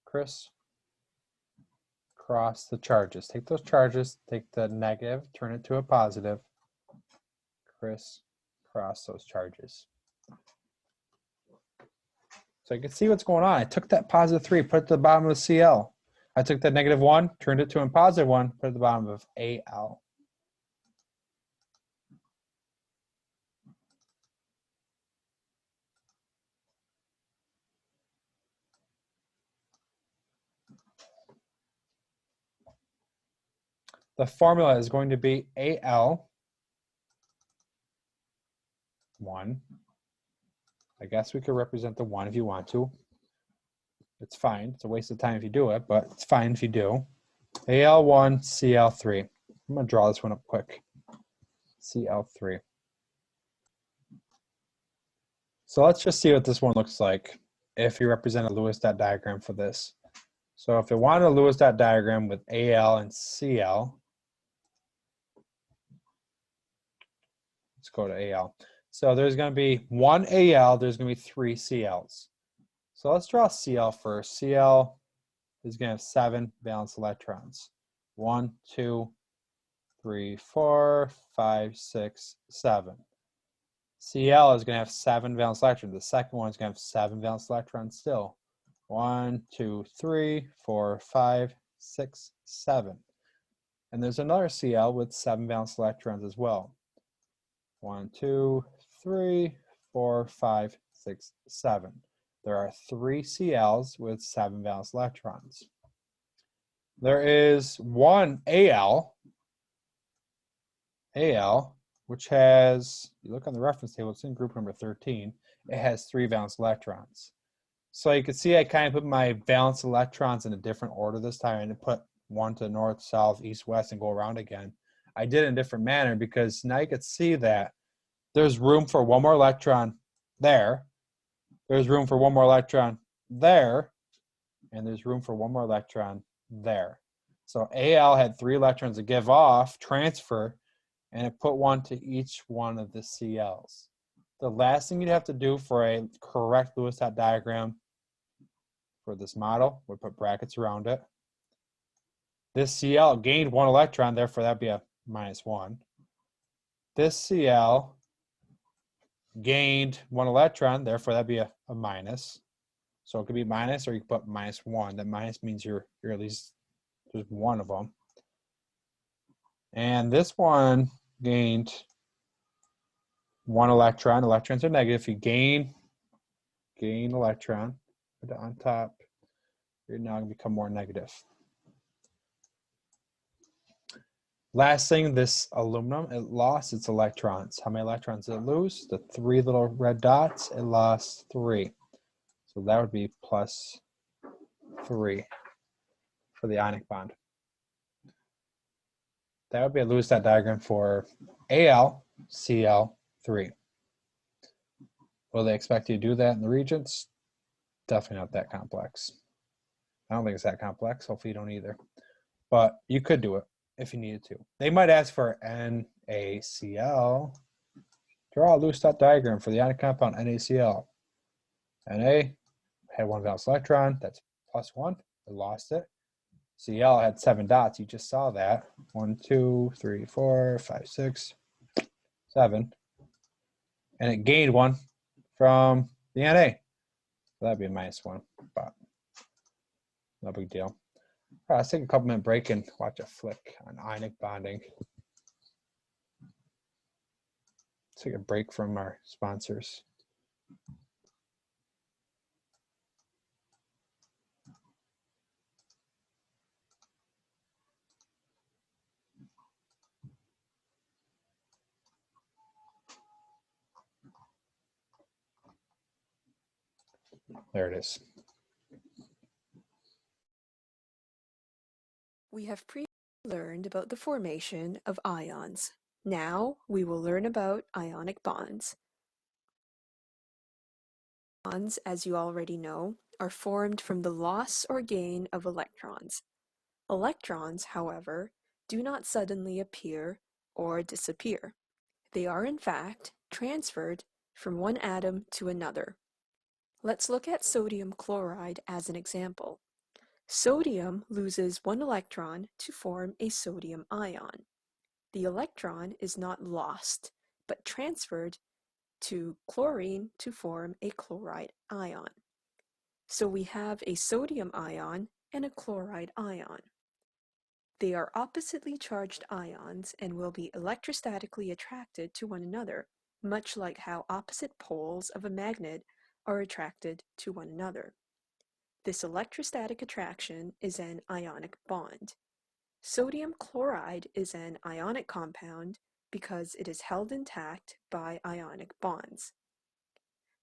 Cross the charges. Take those charges, take the negative, turn it to a positive. Cross those charges. So you can see what's going on. I took that +3, put it at the bottom of the CL. I took that -1, turned it to a +1, put it at the bottom of AL. The formula is going to be AL 1. I guess we could represent the 1 if you want to. It's fine. It's a waste of time if you do it, but it's fine if you do. AL1, CL3. I'm going to draw this one up quick. CL3. So let's just see what this one looks like if you represent a Lewis dot diagram for this. So if you wanted a Lewis dot diagram with AL and CL, let's go to AL. So there's going to be 1 AL, there's going to be 3 CLs. So let's draw CL first. CL is going to have 7 valence electrons. 1, 2, 3, 4, 5, 6, 7. CL is going to have 7 valence electrons. The second one is going to have 7 valence electrons still. 1, 2, 3, 4, 5, 6, 7. And there's another CL with 7 valence electrons as well. 1, 2, 3, 4, 5, 6, 7. There are 3 CLs with 7 valence electrons. There is 1 AL, which has, you look on the reference table, it's in group number 13, it has 3 valence electrons. So you can see I kind of put my valence electrons in a different order this time. I didn't put one to north, south, east, west, and go around again. I did it in a different manner because now you can see that there's room for one more electron there, there's room for one more electron there, and there's room for one more electron there. So Al had 3 electrons to give off, transfer, and it put one to each one of the Cl's. The last thing you'd have to do for a correct Lewis dot diagram for this model would put brackets around it. This Cl gained 1 electron, therefore that'd be a -1. This Cl gained 1 electron, therefore that'd be a minus. So it could be minus, or you could put -1. That minus means you're at least there's one of them. And this one gained 1 electron. Electrons are negative. If you gain electron, put it on top, you're now going to become more negative. Last thing, this aluminum, it lost its electrons. How many electrons did it lose? The 3 little red dots, it lost 3. So that would be +3 for the ionic bond. That would be a Lewis dot diagram for AlCl3. Will they expect you to do that in the Regents? Definitely not that complex. I don't think it's that complex. Hopefully you don't either. But you could do it if you needed to. They might ask for NaCl. Draw a Lewis dot diagram for the ionic compound NaCl. Na had 1 valence electron. That's +1. It lost it. Cl had 7 dots. You just saw that. 1, 2, 3, 4, 5, 6, 7. And it gained 1 from the Na. So that'd be a -1, but no big deal. All right, let's take a couple minute break and watch a flick on ionic bonding. Let's take a break from our sponsors. There it is. We have previously learned about the formation of ions. Now we will learn about ionic bonds. Bonds, as you already know, are formed from the loss or gain of electrons. Electrons, however, do not suddenly appear or disappear. They are, in fact, transferred from one atom to another. Let's look at sodium chloride as an example. Sodium loses 1 electron to form a sodium ion. The electron is not lost, but transferred to chlorine to form a chloride ion. So we have a sodium ion and a chloride ion. They are oppositely charged ions and will be electrostatically attracted to one another, much like how opposite poles of a magnet are attracted to one another. This electrostatic attraction is an ionic bond. Sodium chloride is an ionic compound because it is held intact by ionic bonds.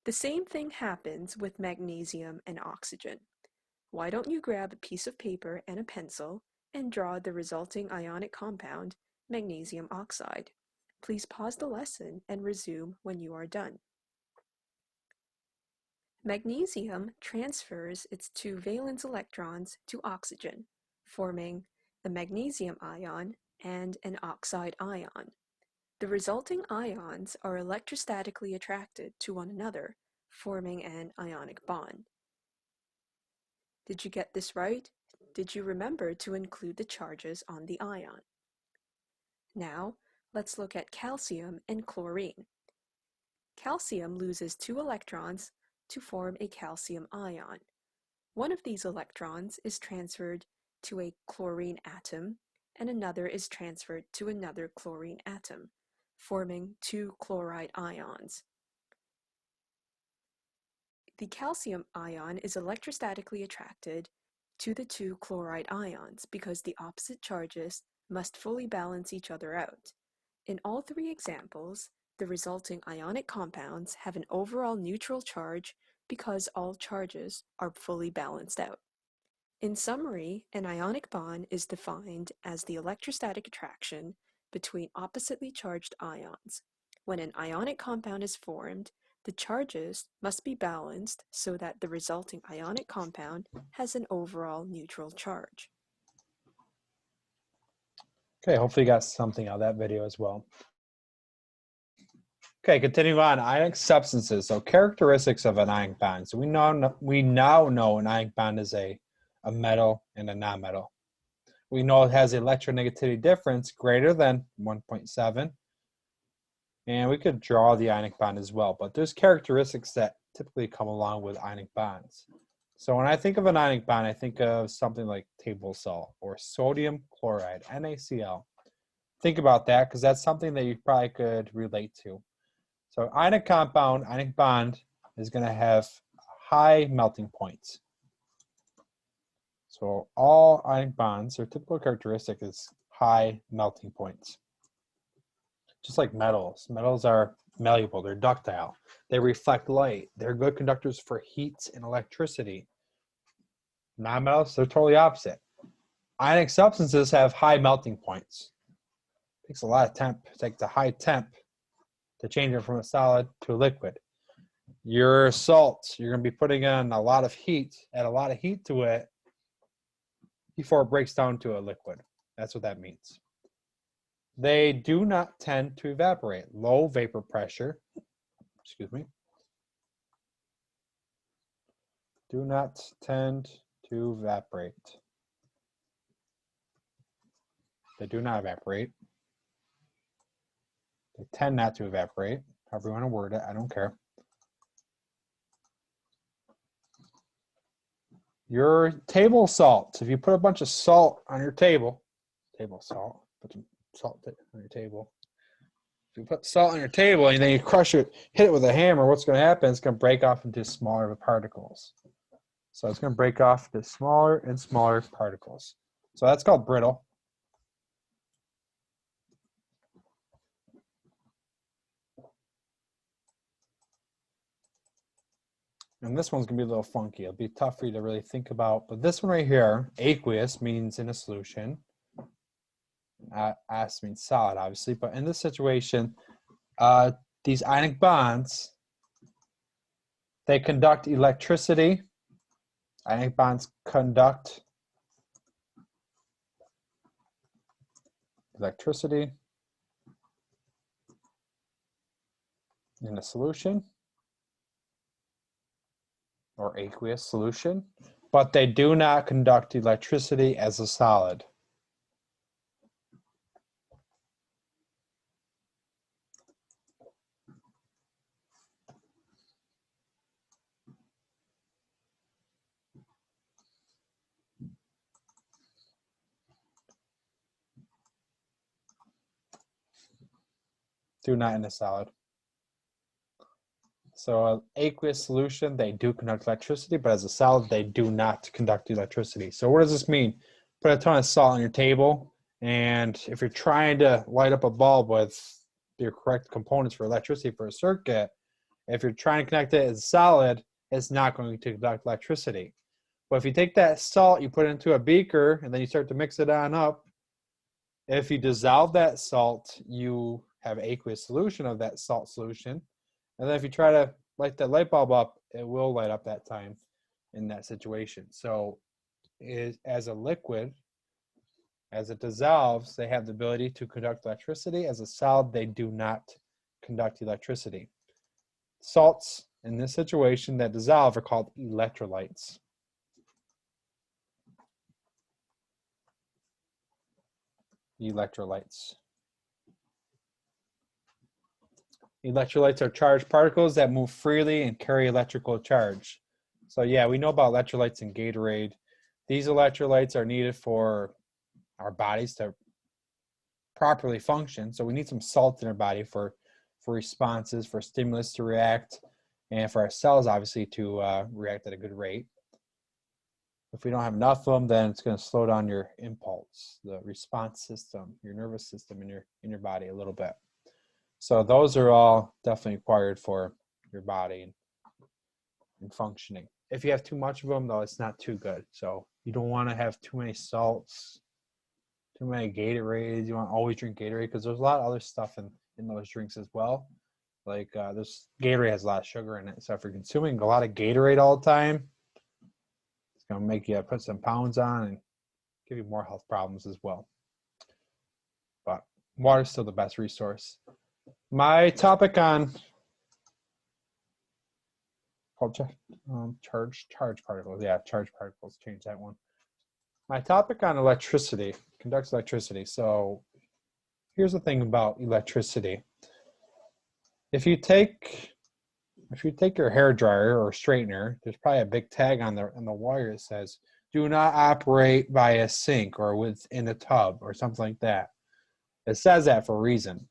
The same thing happens with magnesium and oxygen. Why don't you grab a piece of paper and a pencil and draw the resulting ionic compound, magnesium oxide? Please pause the lesson and resume when you are done. Magnesium transfers its 2 valence electrons to oxygen, forming a magnesium ion and an oxide ion. The resulting ions are electrostatically attracted to one another, forming an ionic bond. Did you get this right? Did you remember to include the charges on the ion? Now, let's look at calcium and chlorine. Calcium loses 2 electrons to form a calcium ion. One of these electrons is transferred to a chlorine atom, and another is transferred to another chlorine atom, forming 2 chloride ions. The calcium ion is electrostatically attracted to the 2 chloride ions because the opposite charges must fully balance each other out. In all 3 examples, the resulting ionic compounds have an overall neutral charge because all charges are fully balanced out. In summary, an ionic bond is defined as the electrostatic attraction between oppositely charged ions. When an ionic compound is formed, The charges must be balanced so that the resulting ionic compound has an overall neutral charge. Okay, hopefully you got something out of that video as well. Okay, continuing on, ionic substances. So characteristics of an ionic bond. So we now know an ionic bond is a metal and a nonmetal. We know it has electronegativity difference greater than 1.7. And we could draw the ionic bond as well, but there's characteristics that typically come along with ionic bonds. So when I think of an ionic bond, I think of something like table salt or sodium chloride, NaCl. Think about that because that's something that you probably could relate to. So ionic compound, ionic bond is going to have high melting points. So all ionic bonds, their typical characteristic is high melting points. Just like metals. Metals are malleable, they're ductile, they reflect light, they're good conductors for heat and electricity. Non-metals, they're totally opposite. Ionic substances have high melting points. It takes a lot of temp, it takes a high temp to change it from a solid to a liquid. Your salt, you're going to be putting on a lot of heat, add a lot of heat to it before it breaks down to a liquid. That's what that means. They do not tend to evaporate. Low vapor pressure, do not tend to evaporate. They do not evaporate. They tend not to evaporate. However you want to word it, I don't care. Your table salt, if you put a bunch of salt on your table salt, put some salt on your table. If you put salt on your table and then you crush it, hit it with a hammer, what's going to happen? It's going to break off into smaller particles. So it's going to break off into smaller and smaller particles. So that's called brittle. And this one's going to be a little funky. It'll be tough for you to really think about. But this one right here, aqueous, means in a solution. Aqueous means solid, obviously. But in this situation, these ionic bonds, they conduct electricity. Ionic bonds conduct electricity in a solution or aqueous solution, but they do not conduct electricity as a solid. Do not in a solid. So an aqueous solution, they do conduct electricity, but as a solid, they do not conduct electricity. So what does this mean? Put a ton of salt on your table, and if you're trying to light up a bulb with your correct components for electricity for a circuit, if you're trying to connect it as a solid, it's not going to conduct electricity. But if you take that salt, you put it into a beaker, and then you start to mix it on up, if you dissolve that salt, you have aqueous solution of that salt solution. And then if you try to light that light bulb up, it will light up that time in that situation. So as a liquid, as it dissolves, they have the ability to conduct electricity. As a solid, they do not conduct electricity. Salts in this situation that dissolve are called electrolytes. Electrolytes. Electrolytes are charged particles that move freely and carry electrical charge. So yeah, we know about electrolytes in Gatorade. These electrolytes are needed for our bodies to properly function. So we need some salt in our body for responses, for stimulus to react, and for our cells, obviously, to react at a good rate. If we don't have enough of them, then it's going to slow down your impulse, the response system, your nervous system in your body a little bit. So those are all definitely required for your body and functioning. If you have too much of them, though, it's not too good. So you don't want to have too many salts, too many Gatorades. You want to always drink Gatorade because there's a lot of other stuff in those drinks as well. Like this Gatorade has a lot of sugar in it. So if you're consuming a lot of Gatorade all the time, it's going to make you put some pounds on and give you more health problems as well. But water is still the best resource. My topic on charge particles. Yeah, charge particles. Change that one. My topic on electricity, conducts electricity. So here's the thing about electricity. If you take your hair dryer or straightener, there's probably a big tag on the wire that says, "Do not operate by a sink or within a tub," or something like that. It says that for a reason.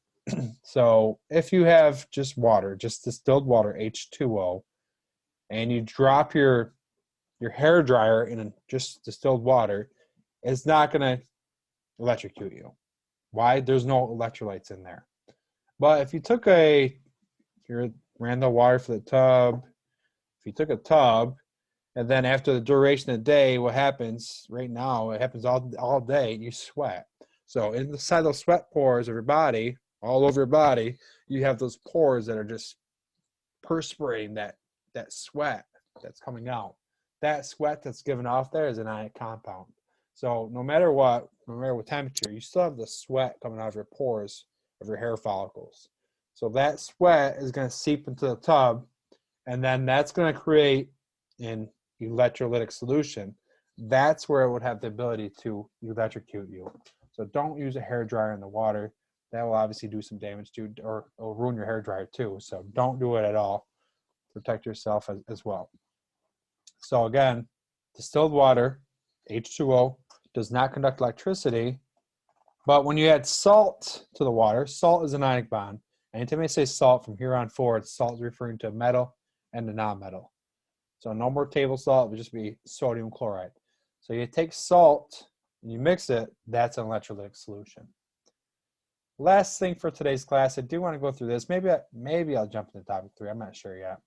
So if you have just water, just distilled water, H2O, and you drop your hair dryer in just distilled water, it's not going to electrocute you. Why? There's no electrolytes in there. But if you took ran the water for the tub, if you took a tub, and then after the duration of the day, what happens right now, it happens all day, you sweat. So inside those sweat pores of your body, all over your body, you have those pores that are just perspirating that sweat that's coming out. That sweat that's given off there is an ionic compound. So no matter what temperature, you still have the sweat coming out of your pores of your hair follicles. So that sweat is going to seep into the tub, and then that's going to create an electrolytic solution. That's where it would have the ability to electrocute you. So don't use a hair dryer in the water. That will obviously do some damage to, or it'll ruin your hair dryer too. So don't do it at all. Protect yourself as well. So again, distilled water, H2O, does not conduct electricity. But when you add salt to the water, salt is an ionic bond. Anytime I say salt from here on forward, salt is referring to metal and a non-metal. So no more table salt, it would just be sodium chloride. So you take salt and you mix it, that's an electrolytic solution. Last thing for today's class, I do want to go through this. Maybe I'll jump into topic 3. I'm not sure yet.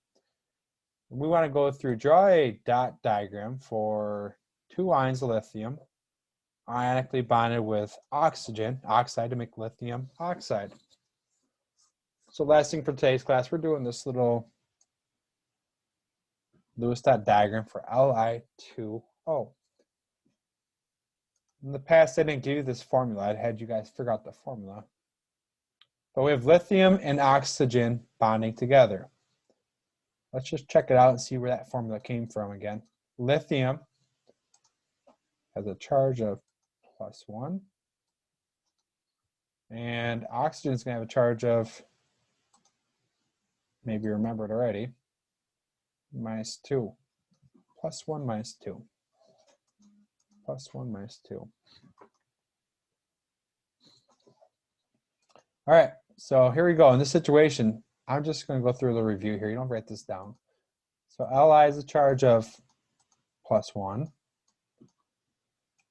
We want to go through, draw a dot diagram for 2 ions of lithium ionically bonded with oxygen, oxide, to make lithium oxide. So last thing for today's class, we're doing this little Lewis dot diagram for Li2O. In the past, I didn't give you this formula. I had you guys figure out the formula. But we have lithium and oxygen bonding together. Let's just check it out and see where that formula came from again. Lithium has a charge of +1. And oxygen is going to have a charge of, maybe you remember it already, -2. +1 -2. +1 -2. All right, so here we go. In this situation, I'm just going to go through the review here. You don't write this down. So Li is a charge of +1.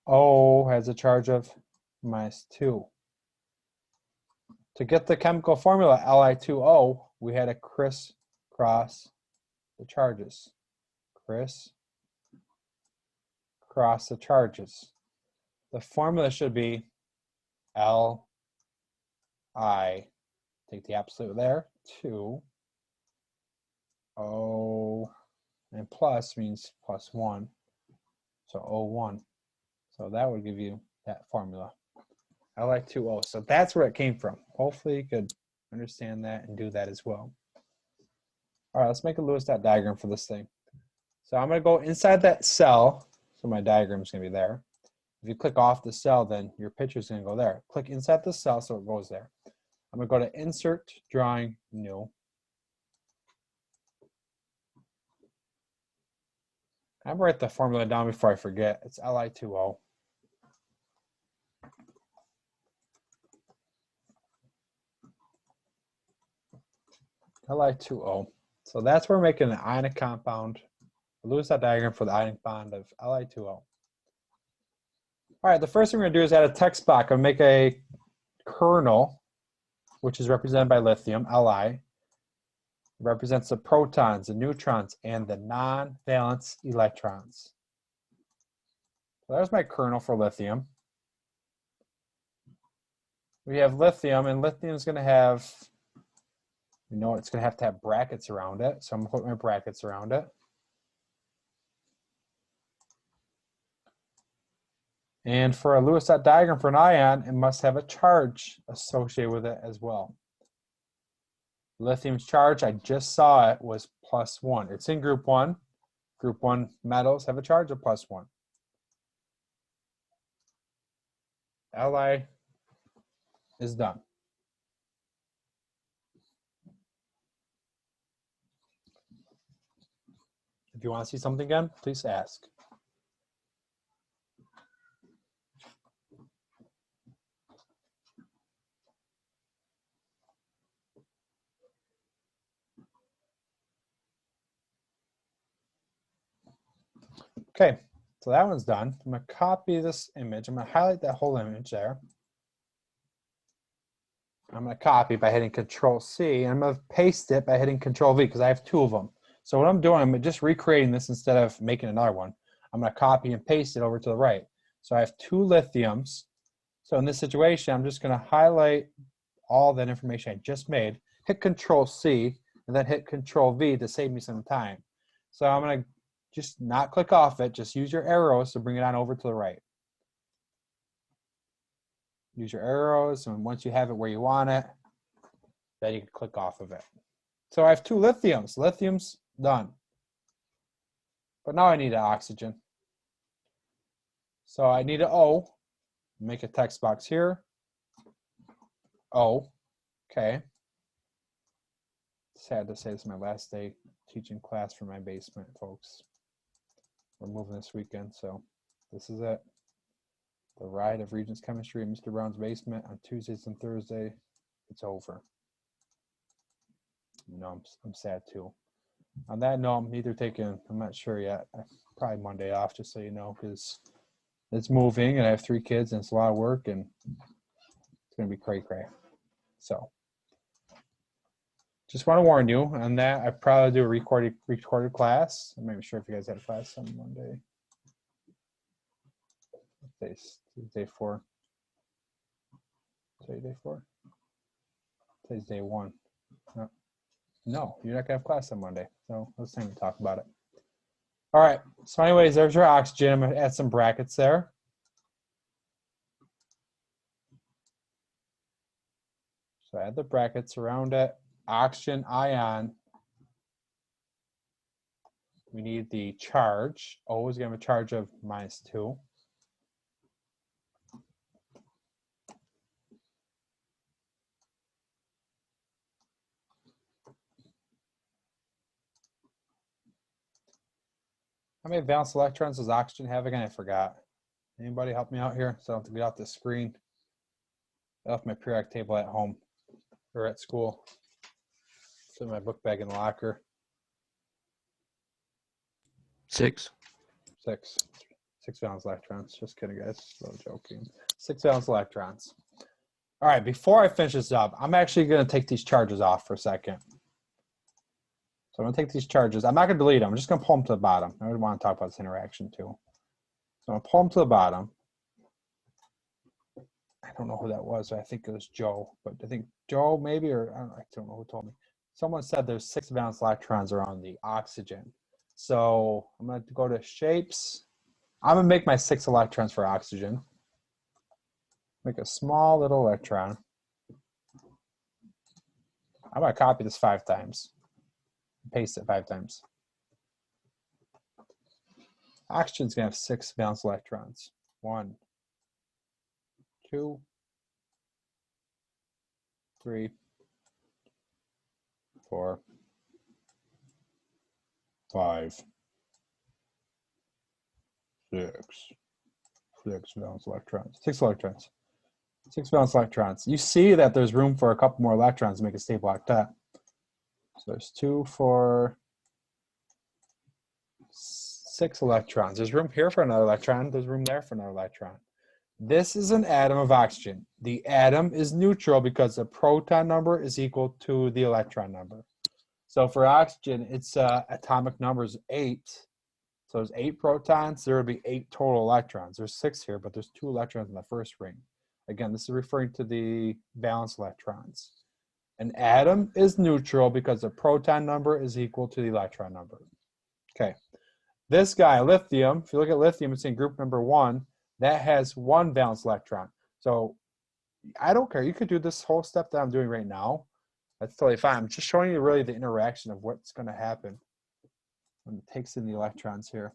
O has a charge of -2. To get the chemical formula Li2O, we had to crisscross the charges. Crisscross the charges. The formula should be Li, take the absolute there, 2, O, and plus means +1, so O1. So that would give you that formula, Li2O. So that's where it came from. Hopefully you could understand that and do that as well. All right, let's make a Lewis dot diagram for this thing. So I'm going to go inside that cell. So my diagram is going to be there. If you click off the cell, then your picture is going to go there. Click inside the cell so it goes there. I'm going to go to Insert, Drawing, New. I'm going to write the formula down before I forget. It's Li2O. Li2O. So that's where we're making an ionic compound, a Lewis dot diagram for the ionic bond of Li2O. All right, the first thing we're going to do is add a text block and make a kernel, which is represented by lithium, Li. It represents the protons, the neutrons, and the non-valence electrons. So there's my kernel for lithium. We have lithium, and lithium is going to have We know it's going to have brackets around it, so I'm going to put my brackets around it. And for a Lewis dot diagram for an ion, it must have a charge associated with it as well. Lithium's charge, I just saw it, was +1. It's in group 1. Group 1 metals have a charge of +1. Li is done. If you want to see something again, please ask. Okay, so that one's done. I'm going to copy this image. I'm going to highlight that whole image there. I'm going to copy by hitting Control-C, and I'm going to paste it by hitting Control-V because I have 2 of them. So what I'm doing, I'm just recreating this instead of making another one. I'm going to copy and paste it over to the right. So I have 2 lithiums. So in this situation, I'm just going to highlight all that information I just made, hit Control-C, and then hit Control-V to save me some time. So I'm going to just not click off it, just use your arrows to bring it on over to the right. Use your arrows, and once you have it where you want it, then you can click off of it. So I have 2 lithiums. Lithium's done. But now I need an oxygen. So I need an O. Make a text box here. O. Okay. Sad to say this is my last day teaching class for my basement, folks. We're moving this weekend, so this is it. The ride of Regents Chemistry in Mr. Brown's basement on Tuesdays and Thursday, it's over. You know, I'm sad too. On that note, I'm either taking, I'm not sure yet, probably Monday off, just so you know, because it's moving and I have 3 kids and it's a lot of work and it's going to be cray-cray. So just want to warn you on that. I probably do a recorded class. I'm not even sure if you guys had a class on Monday. Today's day 4. Today's day 4. Today's day 1. No, you're not gonna have class on Monday. So let's time to talk about it. All right. So anyways, there's your oxygen. I'm gonna add some brackets there. So add the brackets around it. Oxygen ion. We need the charge. O is gonna have a charge of -2. How many valence electrons does oxygen have again? I forgot. Anybody help me out here so I don't have to get off the screen? I left my periodic table at home or at school. It's in my book bag in the locker. 6. 6 valence electrons. Just kidding, guys. A little joking. 6 valence electrons. All right, before I finish this up, I'm actually going to take these charges off for a second. So I'm going to take these charges. I'm not going to delete them. I'm just going to pull them to the bottom. I really want to talk about this interaction too. So I'm going to pull them to the bottom. I don't know who that was. I think it was Joe. But I think Joe maybe, or I don't know who told me. Someone said there's 6 valence electrons around the oxygen. So I'm going to go to shapes. I'm going to make my 6 electrons for oxygen. Make a small little electron. I'm going to copy this 5 times. Paste it 5 times. Oxygen's going to have 6 valence electrons. 1, 2, 3, 4, 5, 6. 6 valence electrons. 6 electrons. 6 valence electrons. You see that there's room for a couple more electrons to make a stable octet. So there's 2, 4, 6 electrons. There's room here for another electron. There's room there for another electron. This is an atom of oxygen. The atom is neutral because the proton number is equal to the electron number. So for oxygen, its atomic number is 8. So there's 8 protons. There would be 8 total electrons. There's 6 here, but there's 2 electrons in the first ring. Again, this is referring to the valence electrons. An atom is neutral because the proton number is equal to the electron number. Okay. This guy, lithium, if you look at lithium, it's in group number 1. That has 1 valence electron. So I don't care. You could do this whole step that I'm doing right now. That's totally fine. I'm just showing you really the interaction of what's going to happen when it takes in the electrons here.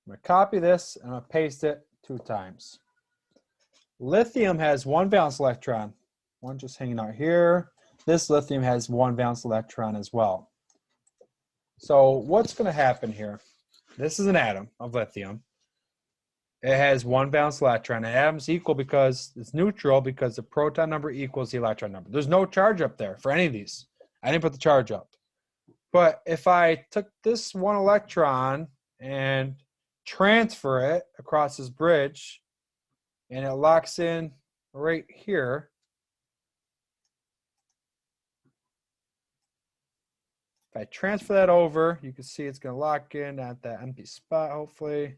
I'm going to copy this and I'm going to paste it 2 times. Lithium has 1 valence electron. One just hanging out here. This lithium has 1 valence electron as well. So what's going to happen here? This is an atom of lithium. It has 1 valence electron. An atom's equal because it's neutral because the proton number equals the electron number. There's no charge up there for any of these. I didn't put the charge up. But if I took this 1 electron and transfer it across this bridge and it locks in right here, if I transfer that over, you can see it's going to lock in at that empty spot, hopefully.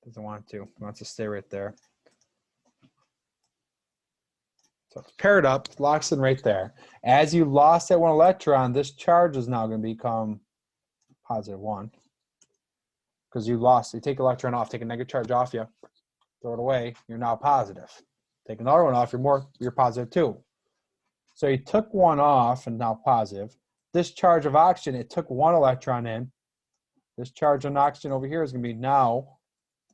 Doesn't want to. It wants to stay right there. So it's paired up, locks in right there. As you lost that 1 electron, this charge is now going to become +1. Because you lost, you take electron off, take a negative charge off you, throw it away, you're now positive. Take another one off, you're positive too. So you took 1 off and now positive. This charge of oxygen, it took 1 electron in. This charge on oxygen over here is going to be now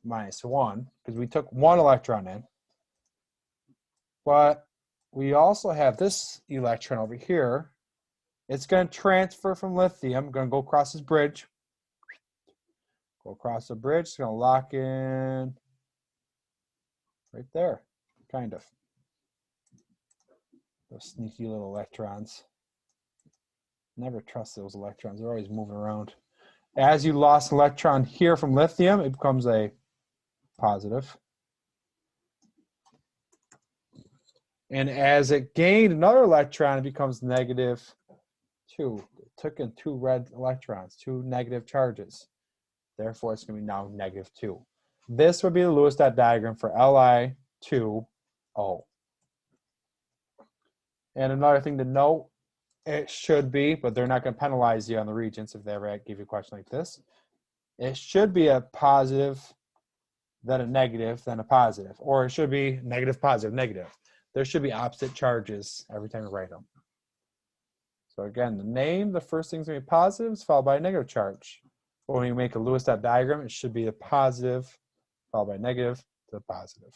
-1 because we took 1 electron in. But we also have this electron over here. It's going to transfer from lithium, going to go across this bridge. Go across the bridge, it's going to lock in right there, kind of. Those sneaky little electrons. Never trust those electrons. They're always moving around. As you lost an electron here from lithium, it becomes a positive. And as it gained another electron, it becomes -2. It took in 2 red electrons, 2 negative charges. Therefore, it's going to be now -2. This would be the Lewis dot diagram for Li2O. And another thing to note, it should be, but they're not going to penalize you on the regents if they ever give you a question like this. It should be a positive, then a negative, then a positive. Or it should be negative, positive, negative. There should be opposite charges every time you write them. So again, the name, the first thing's going to be positives followed by a negative charge. But when you make a Lewis dot diagram, it should be a positive followed by negative to the positive.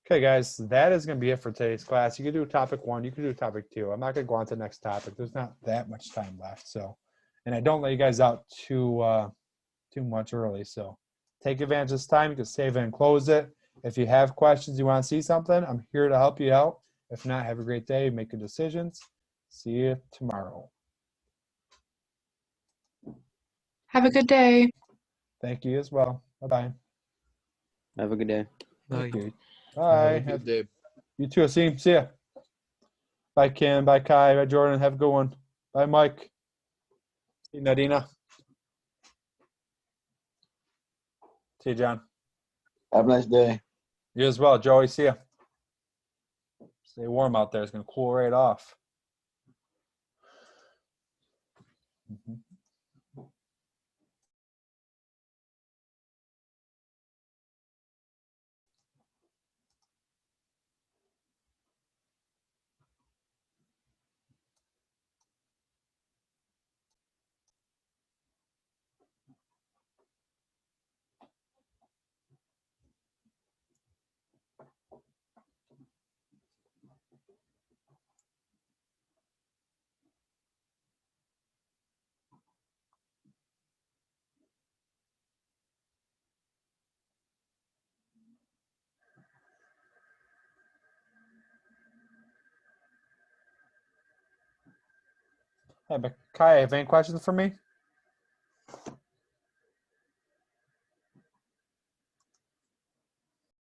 Okay, guys, that is going to be it for today's class. You can do topic 1, you can do topic 2. I'm not going to go on to the next topic. There's not that much time left. So, and I don't let you guys out too much early. So take advantage of this time. You can save it and close it. If you have questions, you want to see something, I'm here to help you out. If not, have a great day. Make good decisions. See you tomorrow. Have a good day. Thank you as well. Bye-bye. Have a good day. Thank you. Have Bye. a good day. You too, Asim. See ya. Bye, Kim. Bye, Kai. Bye, Jordan. Have a good one. Bye, Mike. See you, Nadina. See you, John. Have a nice day. You as well, Joey. See ya. Stay warm out there. It's going to cool right off. Hey, but Kai, have any questions for me?